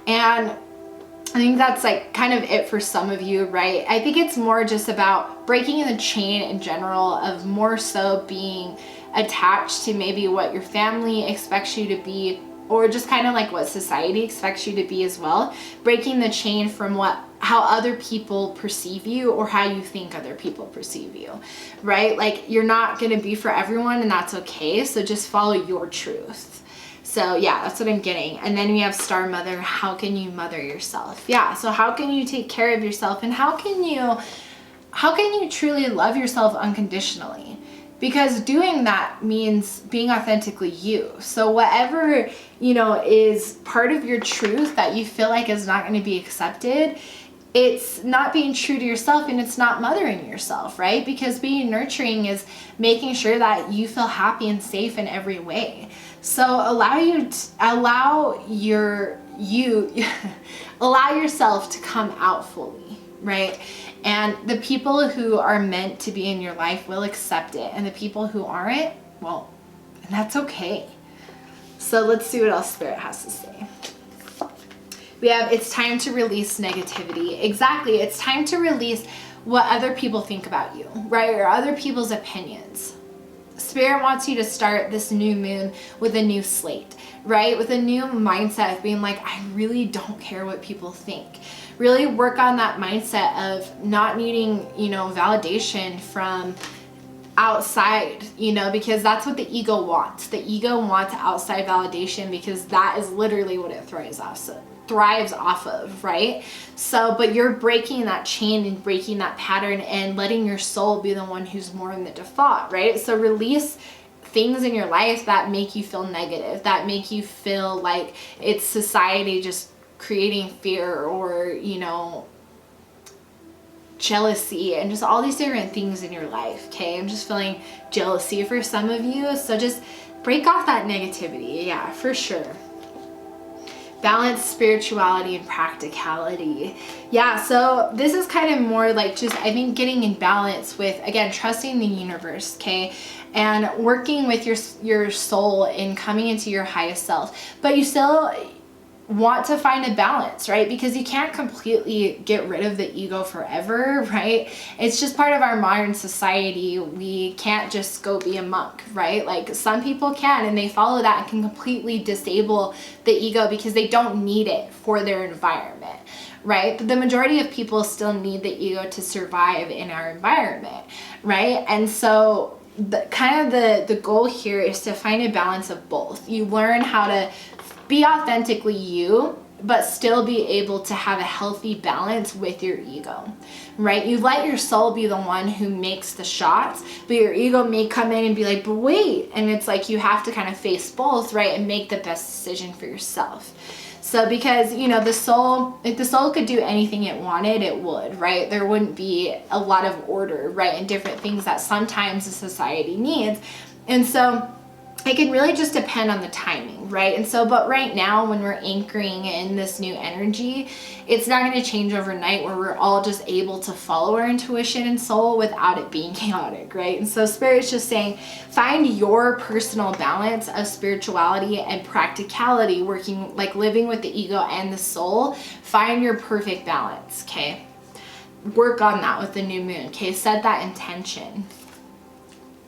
Speaker 1: And I think that's like kind of it for some of you, right? I think it's more just about breaking the chain in general, of more so being attached to maybe what your family expects you to be, or just kind of like what society expects you to be as well. Breaking the chain from how other people perceive you, or how you think other people perceive you, right? Like, you're not going to be for everyone, and that's okay. So just follow your truth. So yeah, that's what I'm getting. And then we have Star Mother. How can you mother yourself? Yeah, so how can you take care of yourself, and how can you truly love yourself unconditionally? Because doing that means being authentically you. So whatever, you know, is part of your truth that you feel like is not going to be accepted, it's not being true to yourself, and it's not mothering yourself, right? Because being nurturing is making sure that you feel happy and safe in every way. So allow yourself to come out fully, right? And the people who are meant to be in your life will accept it, and the people who aren't, well, that's okay. So let's see what else Spirit has to say. We have, it's time to release negativity. Exactly, it's time to release what other people think about you, right? Or other people's opinions. Spirit wants you to start this new moon with a new slate, right? With a new mindset of being like, I really don't care what people think. Really work on that mindset of not needing, you know, validation from outside, you know, because that's what the ego wants. The ego wants outside validation because that is literally what it thrives off of, right? So, but you're breaking that chain and breaking that pattern and letting your soul be the one who's more in the default, right? So release things in your life that make you feel negative, that make you feel like it's society just creating fear or, you know, jealousy and just all these different things in your life. Okay, I'm just feeling jealousy for some of you, so just break off that negativity. Yeah, for sure. Balance spirituality and practicality. Yeah, so this is kind of more like just, I think, getting in balance with, again, trusting the universe, okay, and working with your soul and coming into your highest self. But you still want to find a balance, right? Because you can't completely get rid of the ego forever, right? It's just part of our modern society. We can't just go be a monk, right? Like some people can, and they follow that and can completely disable the ego because they don't need it for their environment, right? But the majority of people still need the ego to survive in our environment, right? And so the goal here is to find a balance of both. You learn how to be authentically you, but still be able to have a healthy balance with your ego, right? You let your soul be the one who makes the shots, but your ego may come in and be like, but wait, and it's like you have to kind of face both, right? And make the best decision for yourself. So because, you know, the soul, if the soul could do anything it wanted, it would, right? There wouldn't be a lot of order, right? And different things that sometimes the society needs. And so it can really just depend on the timing, right? And so, but right now when we're anchoring in this new energy, it's not going to change overnight where we're all just able to follow our intuition and soul without it being chaotic, right? And so Spirit's just saying, find your personal balance of spirituality and practicality, working, like living with the ego and the soul. Find your perfect balance, okay? Work on that with the new moon, okay? Set that intention.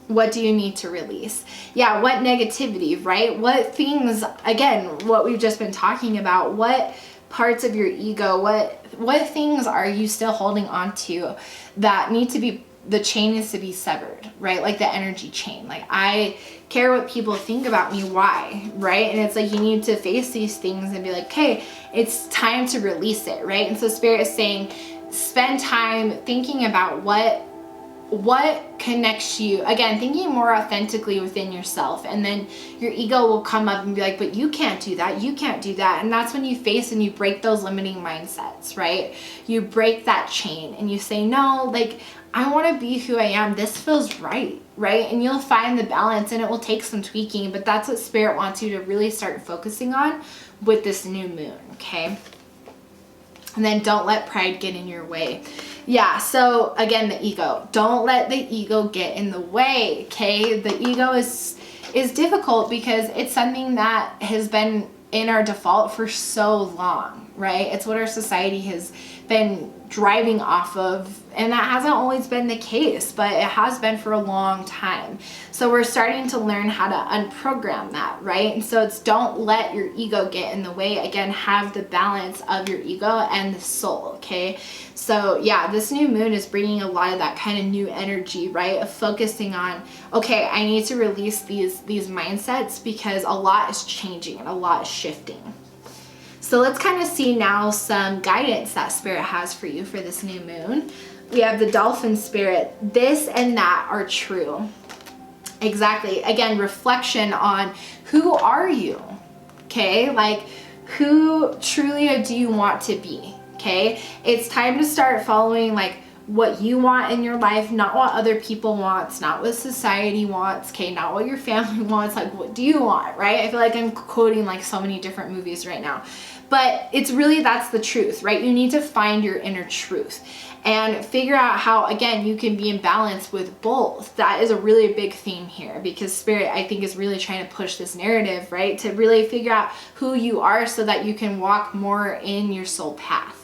Speaker 1: What do you need to release? Yeah, what negativity, right? What things, again, what we've just been talking about, what parts of your ego, what things are you still holding on to that need to be, the chain needs to be severed, right? Like the energy chain. Like, I care what people think about me, why, right? And it's like you need to face these things and be like, okay, it's time to release it, right? And so Spirit is saying, spend time thinking about what connects you, again, thinking more authentically within yourself, and then your ego will come up and be like, but you can't do that, you can't do that. And that's when you face and you break those limiting mindsets, right? You break that chain and you say, no, like, I want to be who I am, this feels right, right? And you'll find the balance, and it will take some tweaking, but that's what Spirit wants you to really start focusing on with this new moon, okay? And then don't let pride get in your way. Yeah, so again, the ego. Don't let the ego get in the way, okay? The ego is difficult because it's something that has been in our default for so long, right? It's what our society has been driving off of, and that hasn't always been the case, but it has been for a long time. So we're starting to learn how to unprogram that, right? And so it's, don't let your ego get in the way. Again, have the balance of your ego and the soul, okay? So yeah, this new moon is bringing a lot of that kind of new energy, right? Of focusing on, okay, I need to release these mindsets because a lot is changing and a lot is shifting. So let's kind of see now some guidance that Spirit has for you for this new moon. We have the Dolphin Spirit. This and that are true. Exactly. Again, reflection on who are you? Okay, like who truly do you want to be? Okay, it's time to start following like what you want in your life, not what other people want, not what society wants, okay, not what your family wants, like what do you want, right? I feel like I'm quoting like so many different movies right now, but it's really, that's the truth, right? You need to find your inner truth and figure out how, again, you can be in balance with both. That is a really big theme here because Spirit, I think, is really trying to push this narrative, right? To really figure out who you are so that you can walk more in your soul path.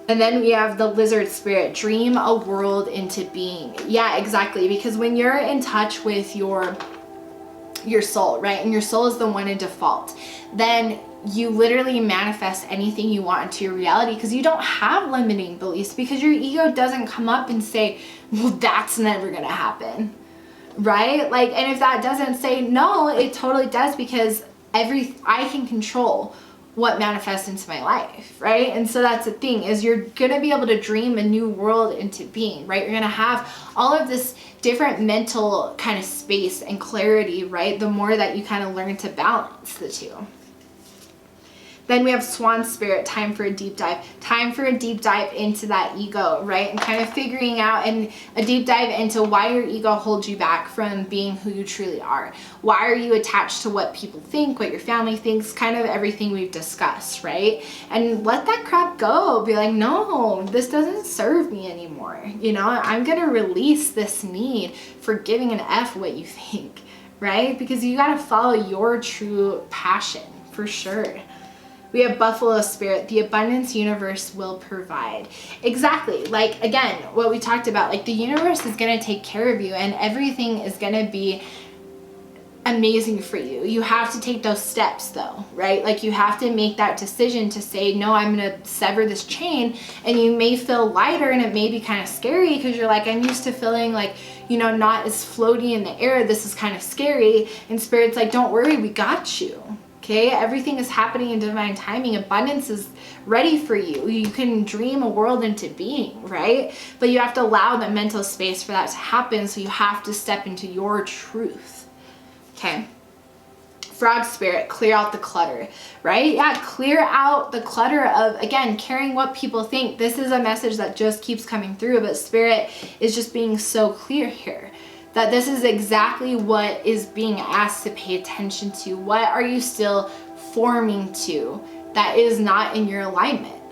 Speaker 1: And then we have the Lizard Spirit, dream a world into being. Yeah, exactly. Because when you're in touch with your soul, right? And your soul is the one in default, then you literally manifest anything you want into your reality because you don't have limiting beliefs, because your ego doesn't come up and say, well, that's never gonna happen, right? Like, and if that doesn't say no, it totally does, because I can control what manifests into my life, right? And so that's the thing, is you're gonna be able to dream a new world into being, right? You're gonna have all of this different mental kind of space and clarity, right? The more that you kind of learn to balance the two. Then we have Swan Spirit, time for a deep dive. Time for a deep dive into that ego, right? And kind of figuring out, and a deep dive into why your ego holds you back from being who you truly are. Why are you attached to what people think, what your family thinks, kind of everything we've discussed, right? And let that crap go. Be like, no, this doesn't serve me anymore. You know, I'm going to release this need for giving an F what you think, right? Because you got to follow your true passion, for sure. We have Buffalo Spirit, the abundance universe will provide. Exactly. Like, again, what we talked about, like the universe is going to take care of you and everything is going to be amazing for you. You have to take those steps though, right? Like you have to make that decision to say, no, I'm going to sever this chain, and you may feel lighter and it may be kind of scary because you're like, I'm used to feeling like, you know, not as floaty in the air. This is kind of scary. And Spirit's like, don't worry, we got you. Okay, everything is happening in divine timing. Abundance is ready for you. You can dream a world into being, right? But you have to allow the mental space for that to happen. So you have to step into your truth. Okay. Frog Spirit, clear out the clutter, right? Yeah, clear out the clutter of, again, caring what people think. This is a message that just keeps coming through, but Spirit is just being so clear here. That this is exactly what is being asked to pay attention to. What are you still forming to that is not in your alignment,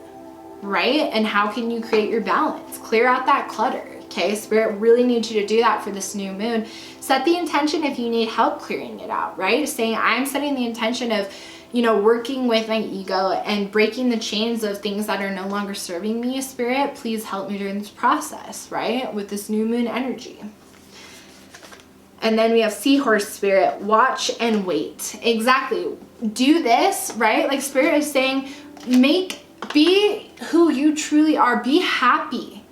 Speaker 1: right? And how can you create your balance? Clear out that clutter, okay? Spirit really needs you to do that for this new moon. Set the intention if you need help clearing it out, right? Saying, I'm setting the intention of, you know, working with my ego and breaking the chains of things that are no longer serving me. Spirit, please help me during this process, right? With this new moon energy. And then we have Seahorse Spirit, watch and wait. Exactly. Do this, right? Like Spirit is saying, be who you truly are. Be happy.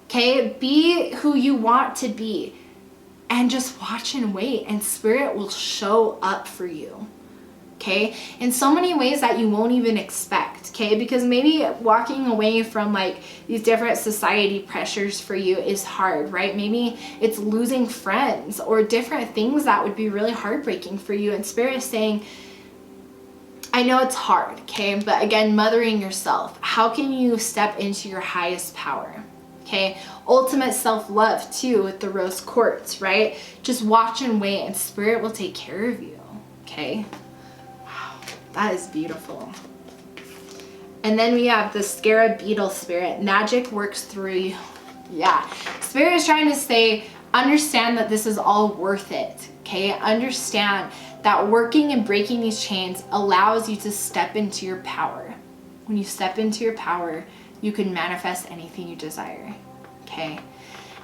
Speaker 1: Okay? Be who you want to be. And just watch and wait. And Spirit will show up for you. Okay, in so many ways that you won't even expect, okay, because maybe walking away from like these different society pressures for you is hard, right? Maybe it's losing friends or different things that would be really heartbreaking for you, and Spirit is saying, I know it's hard, okay, but again, mothering yourself, how can you step into your highest power? Okay, ultimate self-love too with the rose quartz, right? Just watch and wait and Spirit will take care of you, okay? That is beautiful. And then we have the Scarab Beetle Spirit. Magic works through you. Yeah. Spirit is trying to say, understand that this is all worth it. Okay? Understand that working and breaking these chains allows you to step into your power. When you step into your power, you can manifest anything you desire. Okay?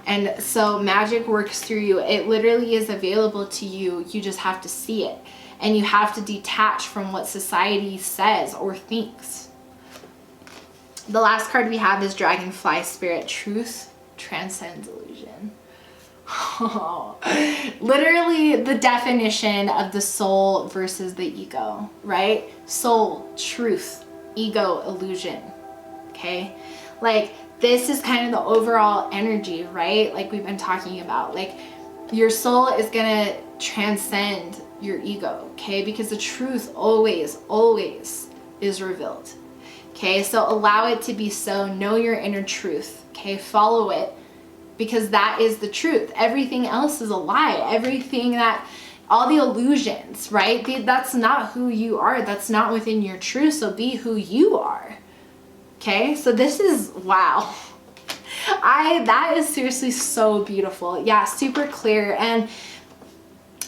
Speaker 1: And so magic works through you. It literally is available to you. You just have to see it. And you have to detach from what society says or thinks. The last card we have is Dragonfly Spirit. Truth transcends illusion. Oh, literally the definition of the soul versus the ego, right? Soul, truth, ego, illusion. Okay? Like this is kind of the overall energy, right? Like we've been talking about. Like your soul is going to transcend your ego, okay? Because the truth always is revealed, okay? So allow it to be so. Know your inner truth, okay? Follow it, because that is the truth. Everything else is a lie. Everything that, all the illusions, right? That's not who you are. That's not within your truth. So be who you are, okay? So this is, wow. That is seriously so beautiful. Yeah, super clear. And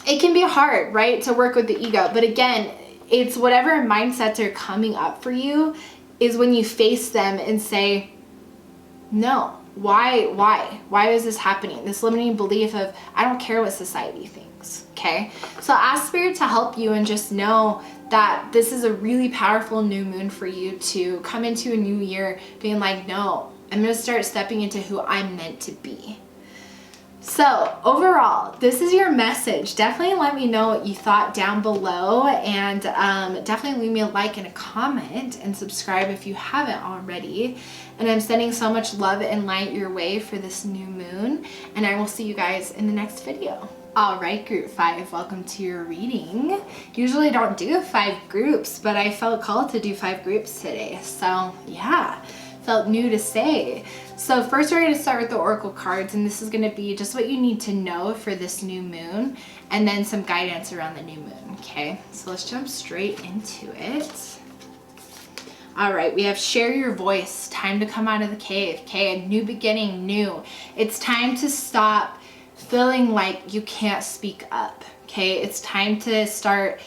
Speaker 1: it can be hard, right, to work with the ego. But again, it's whatever mindsets are coming up for you is when you face them and say, no. Why is this happening? This limiting belief of, I don't care what society thinks, okay? So ask Spirit to help you, and just know that this is a really powerful new moon for you to come into a new year being like, no, I'm gonna start stepping into who I'm meant to be. So overall, this is your message. Definitely let me know what you thought down below, and definitely leave me a like and a comment, and subscribe if you haven't already. And I'm sending so much love and light your way for this new moon, and I will see you guys in the next video. All right, group 5, welcome to your reading. Usually I don't do 5 groups, but I felt called to do 5 groups today. So yeah, felt new to say. So first we're going to start with the oracle cards, and this is going to be just what you need to know for this new moon, and then some guidance around the new moon. Okay, so let's jump straight into it. All right, we have share your voice, time to come out of the cave. Okay, a new beginning, new. It's time to stop feeling like you can't speak up. Okay, it's time to start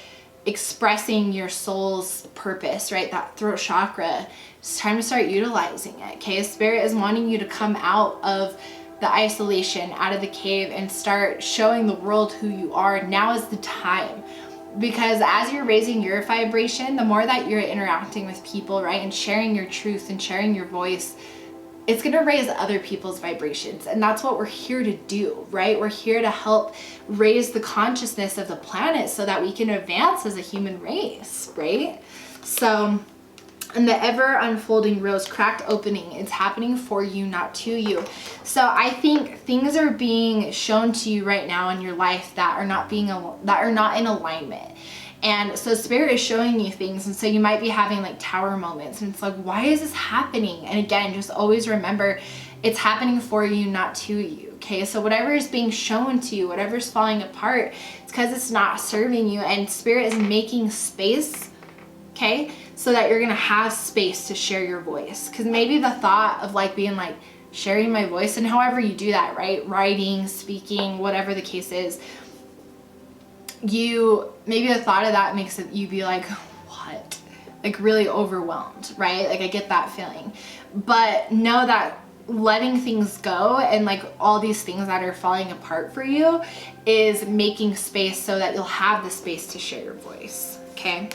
Speaker 1: expressing your soul's purpose, right? That throat chakra. It's time to start utilizing it. Okay, Spirit is wanting you to come out of the isolation, out of the cave, and start showing the world who you are. Now is the time. Because as you're raising your vibration, the more that you're interacting with people, right, and sharing your truth and sharing your voice, it's going to raise other people's vibrations. And that's what we're here to do, right? We're here to help raise the consciousness of the planet so that we can advance as a human race, right? So, and the ever unfolding rose, cracked opening, it's happening for you, not to you. So I think things are being shown to you right now in your life that are not in alignment. And so Spirit is showing you things, and so you might be having like tower moments, and it's like, why is this happening? And again, just always remember, it's happening for you, not to you. Okay, so whatever is being shown to you, whatever's falling apart, it's because it's not serving you, and Spirit is making space, okay, so that you're gonna have space to share your voice. Because maybe the thought of like being like sharing my voice, and however you do that, right, writing, speaking, whatever the case is, maybe the thought of that makes it you be like, what, like really overwhelmed, right? Like I get that feeling, but know that letting things go and like all these things that are falling apart for you is making space so that you'll have the space to share your voice. Okay,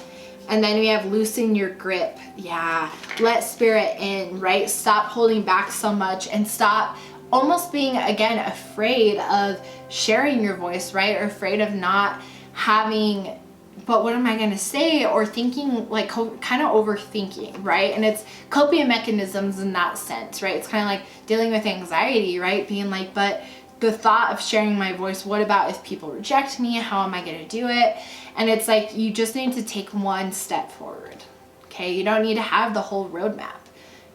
Speaker 1: and then we have loosen your grip. Yeah, let Spirit in, right? Stop holding back so much, and stop almost being, again, afraid of sharing your voice, right? Or afraid of not having, but what am I going to say? Or thinking, like kind of overthinking, right? And it's coping mechanisms in that sense, right? It's kind of like dealing with anxiety, right? Being like, but the thought of sharing my voice, what about if people reject me? How am I going to do it? And it's like, you just need to take one step forward. Okay, you don't need to have the whole roadmap.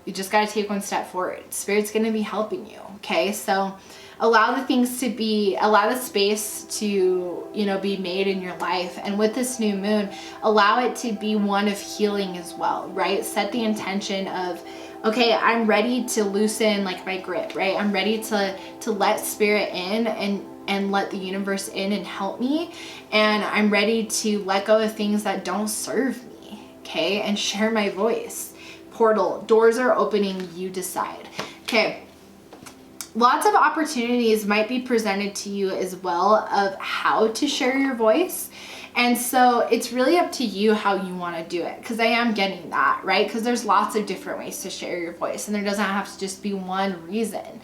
Speaker 1: You just got to take one step forward. Spirit's going to be helping you. Okay, so allow the space to, you know, be made in your life. And with this new moon, allow it to be one of healing as well, right? Set the intention of, okay, I'm ready to loosen like my grip, right? I'm ready to let Spirit in and let the universe in and help me. And I'm ready to let go of things that don't serve me, okay? And share my voice. Portal, doors are opening, you decide. Okay. Lots of opportunities might be presented to you as well of how to share your voice. And so it's really up to you how you want to do it, because I am getting that, right? Because there's lots of different ways to share your voice, and there doesn't have to just be one reason.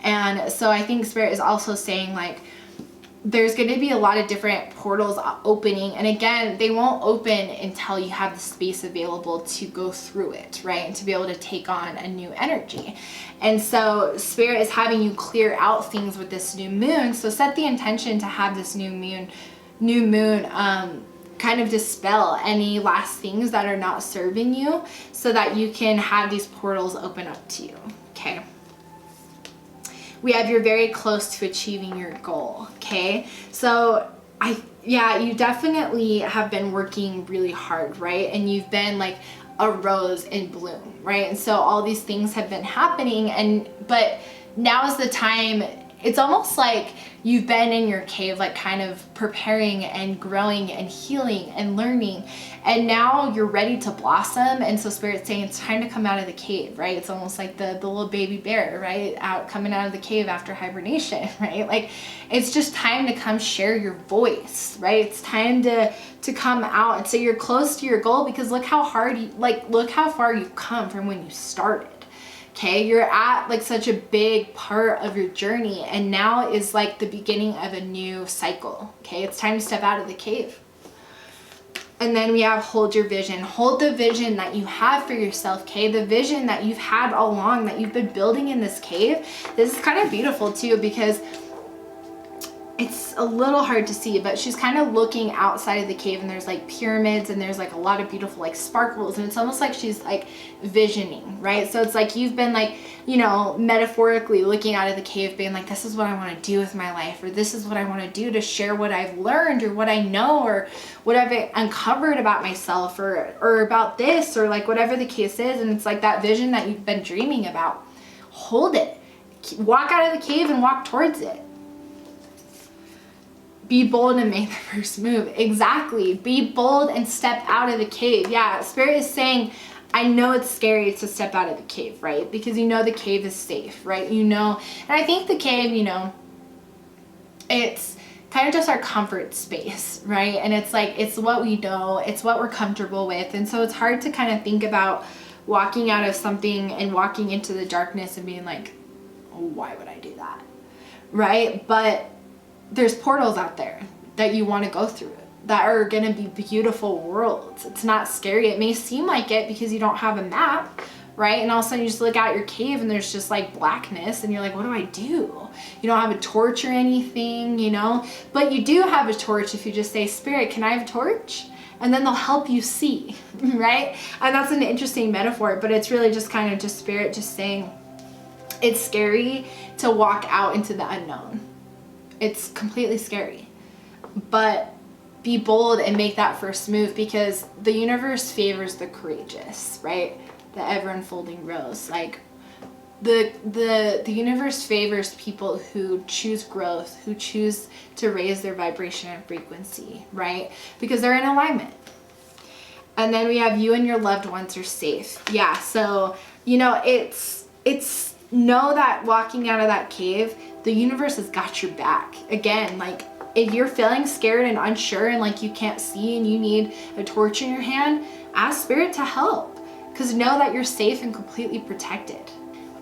Speaker 1: And so I think Spirit is also saying like, there's going to be a lot of different portals opening, and again, they won't open until you have the space available to go through it, right? And to be able to take on a new energy. And so Spirit is having you clear out things with this new moon. So set the intention to have this new moon kind of dispel any last things that are not serving you, so that you can have these portals open up to you. Okay. We have you're very close to achieving your goal. Okay, so you definitely have been working really hard, right? And you've been like a rose in bloom, right? And so all these things have been happening, but now is the time it's almost like you've been in your cave, like kind of preparing and growing and healing and learning, and now you're ready to blossom. And so Spirit's saying it's time to come out of the cave, right? It's almost like the little baby bear, right? Coming out of the cave after hibernation, right? Like it's just time to come share your voice, right? It's time to come out and say you're close to your goal, because look how hard look how far you've come from when you started. Okay, you're at like such a big part of your journey, and now is like the beginning of a new cycle. Okay, it's time to step out of the cave. And then we have hold your vision. Hold the vision that you have for yourself, okay? The vision that you've had all along, that you've been building in this cave. This is kind of beautiful too, because it's a little hard to see, but she's kind of looking outside of the cave, and there's like pyramids, and there's like a lot of beautiful like sparkles, and it's almost like she's like visioning, right? So it's like you've been like, you know, metaphorically looking out of the cave, being like, this is what I want to do with my life, or this is what I want to do to share what I've learned, or what I know, or what I've uncovered about myself, or about this, or like whatever the case is. And it's like that vision that you've been dreaming about. Hold it. Walk out of the cave and walk towards it. Be bold and make the first move. Exactly. Be bold and step out of the cave. Yeah, Spirit is saying, I know it's scary to step out of the cave, right? Because you know the cave is safe, right? You know, and I think the cave, you know, it's kind of just our comfort space, right? And it's like, it's what we know, it's what we're comfortable with. And so it's hard to kind of think about walking out of something and walking into the darkness and being like, oh, why would I do that? Right? But there's portals out there that you want to go through that are going to be beautiful worlds. It's not scary. It may seem like it because you don't have a map, right? And all of a sudden you just look out your cave and there's just like blackness, and you're like, what do I do? You don't have a torch or anything, you know, but you do have a torch if you just say, Spirit, can I have a torch? And then they'll help you see, right? And that's an interesting metaphor, but it's really just kind of just Spirit just saying it's scary to walk out into the unknown. It's completely scary, but be bold and make that first move, because the universe favors the courageous, right? The ever unfolding rose. Like the universe favors people who choose growth, who choose to raise their vibration and frequency, right? Because they're in alignment. And then we have you and your loved ones are safe. Yeah, so, you know, it's know that walking out of that cave, the universe has got your back. Again, like if you're feeling scared and unsure and like you can't see and you need a torch in your hand, ask Spirit to help, because know that you're safe and completely protected.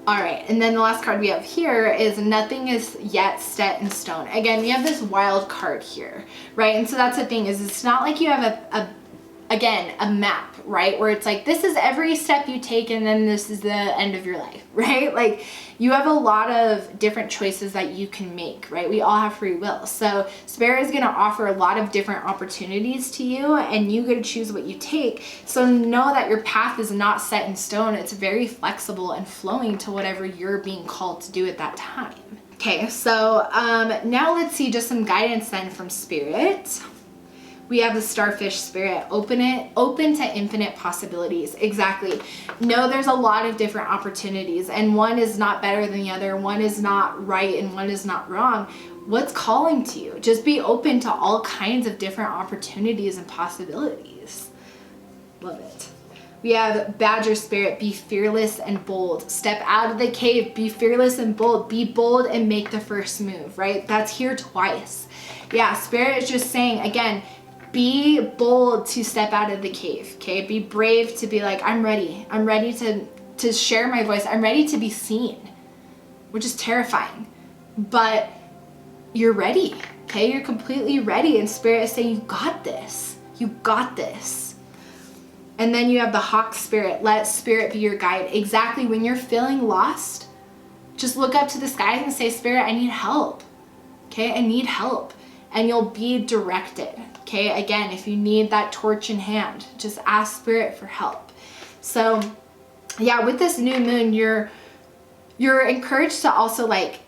Speaker 1: All right, and then the last card we have here is nothing is yet set in stone. Again, we have this wild card here, right? And so that's the thing, is it's not like you have a map, right? Where it's like, this is every step you take and then this is the end of your life, right? Like you have a lot of different choices that you can make, right? We all have free will. So Spirit is going to offer a lot of different opportunities to you, and you get to choose what you take. So know that your path is not set in stone. It's very flexible and flowing to whatever you're being called to do at that time. Okay, so now let's see just some guidance then from Spirit. We have the starfish spirit, open to infinite possibilities. Exactly. No, there's a lot of different opportunities, and one is not better than the other. One is not right and one is not wrong. What's calling to you? Just be open to all kinds of different opportunities and possibilities. Love it. We have badger spirit, be fearless and bold. Step out of the cave, be fearless and bold. Be bold and make the first move, right? That's here twice. Yeah, Spirit is just saying, again, be bold to step out of the cave, okay? Be brave to be like, I'm ready. I'm ready to share my voice. I'm ready to be seen, which is terrifying, but you're ready, okay? You're completely ready, and Spirit is saying, you got this. You got this. And then you have the hawk spirit. Let Spirit be your guide. Exactly. When you're feeling lost, just look up to the skies and say, Spirit, I need help, okay? I need help. And you'll be directed. Okay, again, if you need that torch in hand, just ask Spirit for help. So yeah, with this new moon, you're encouraged to also like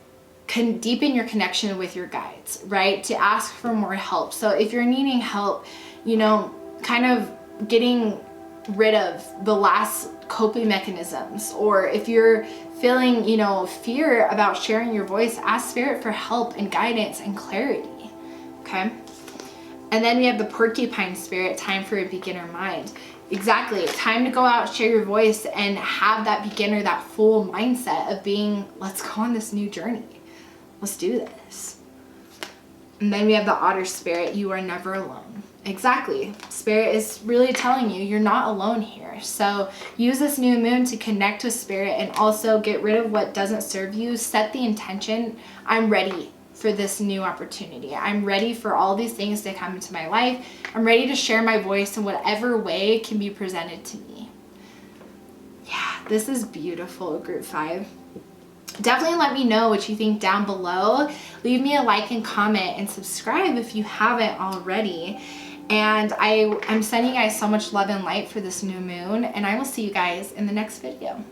Speaker 1: deepen your connection with your guides, right? To ask for more help. So if you're needing help, you know, kind of getting rid of the last coping mechanisms, or if you're feeling, you know, fear about sharing your voice, ask Spirit for help and guidance and clarity, okay? And then we have the porcupine spirit, time for a beginner mind. Exactly, time to go out, share your voice, and have that beginner, that full mindset of being, let's go on this new journey. Let's do this. And then we have the otter spirit, you are never alone. Exactly. Spirit is really telling you you're not alone here. So use this new moon to connect with Spirit and also get rid of what doesn't serve you. Set the intention. I'm ready for this new opportunity. I'm ready for all these things to come into my life. I'm ready to share my voice in whatever way can be presented to me. Yeah, this is beautiful, Group 5. Definitely let me know what you think down below. Leave me a like and comment and subscribe if you haven't already. And I'm sending you guys so much love and light for this new moon, and I will see you guys in the next video.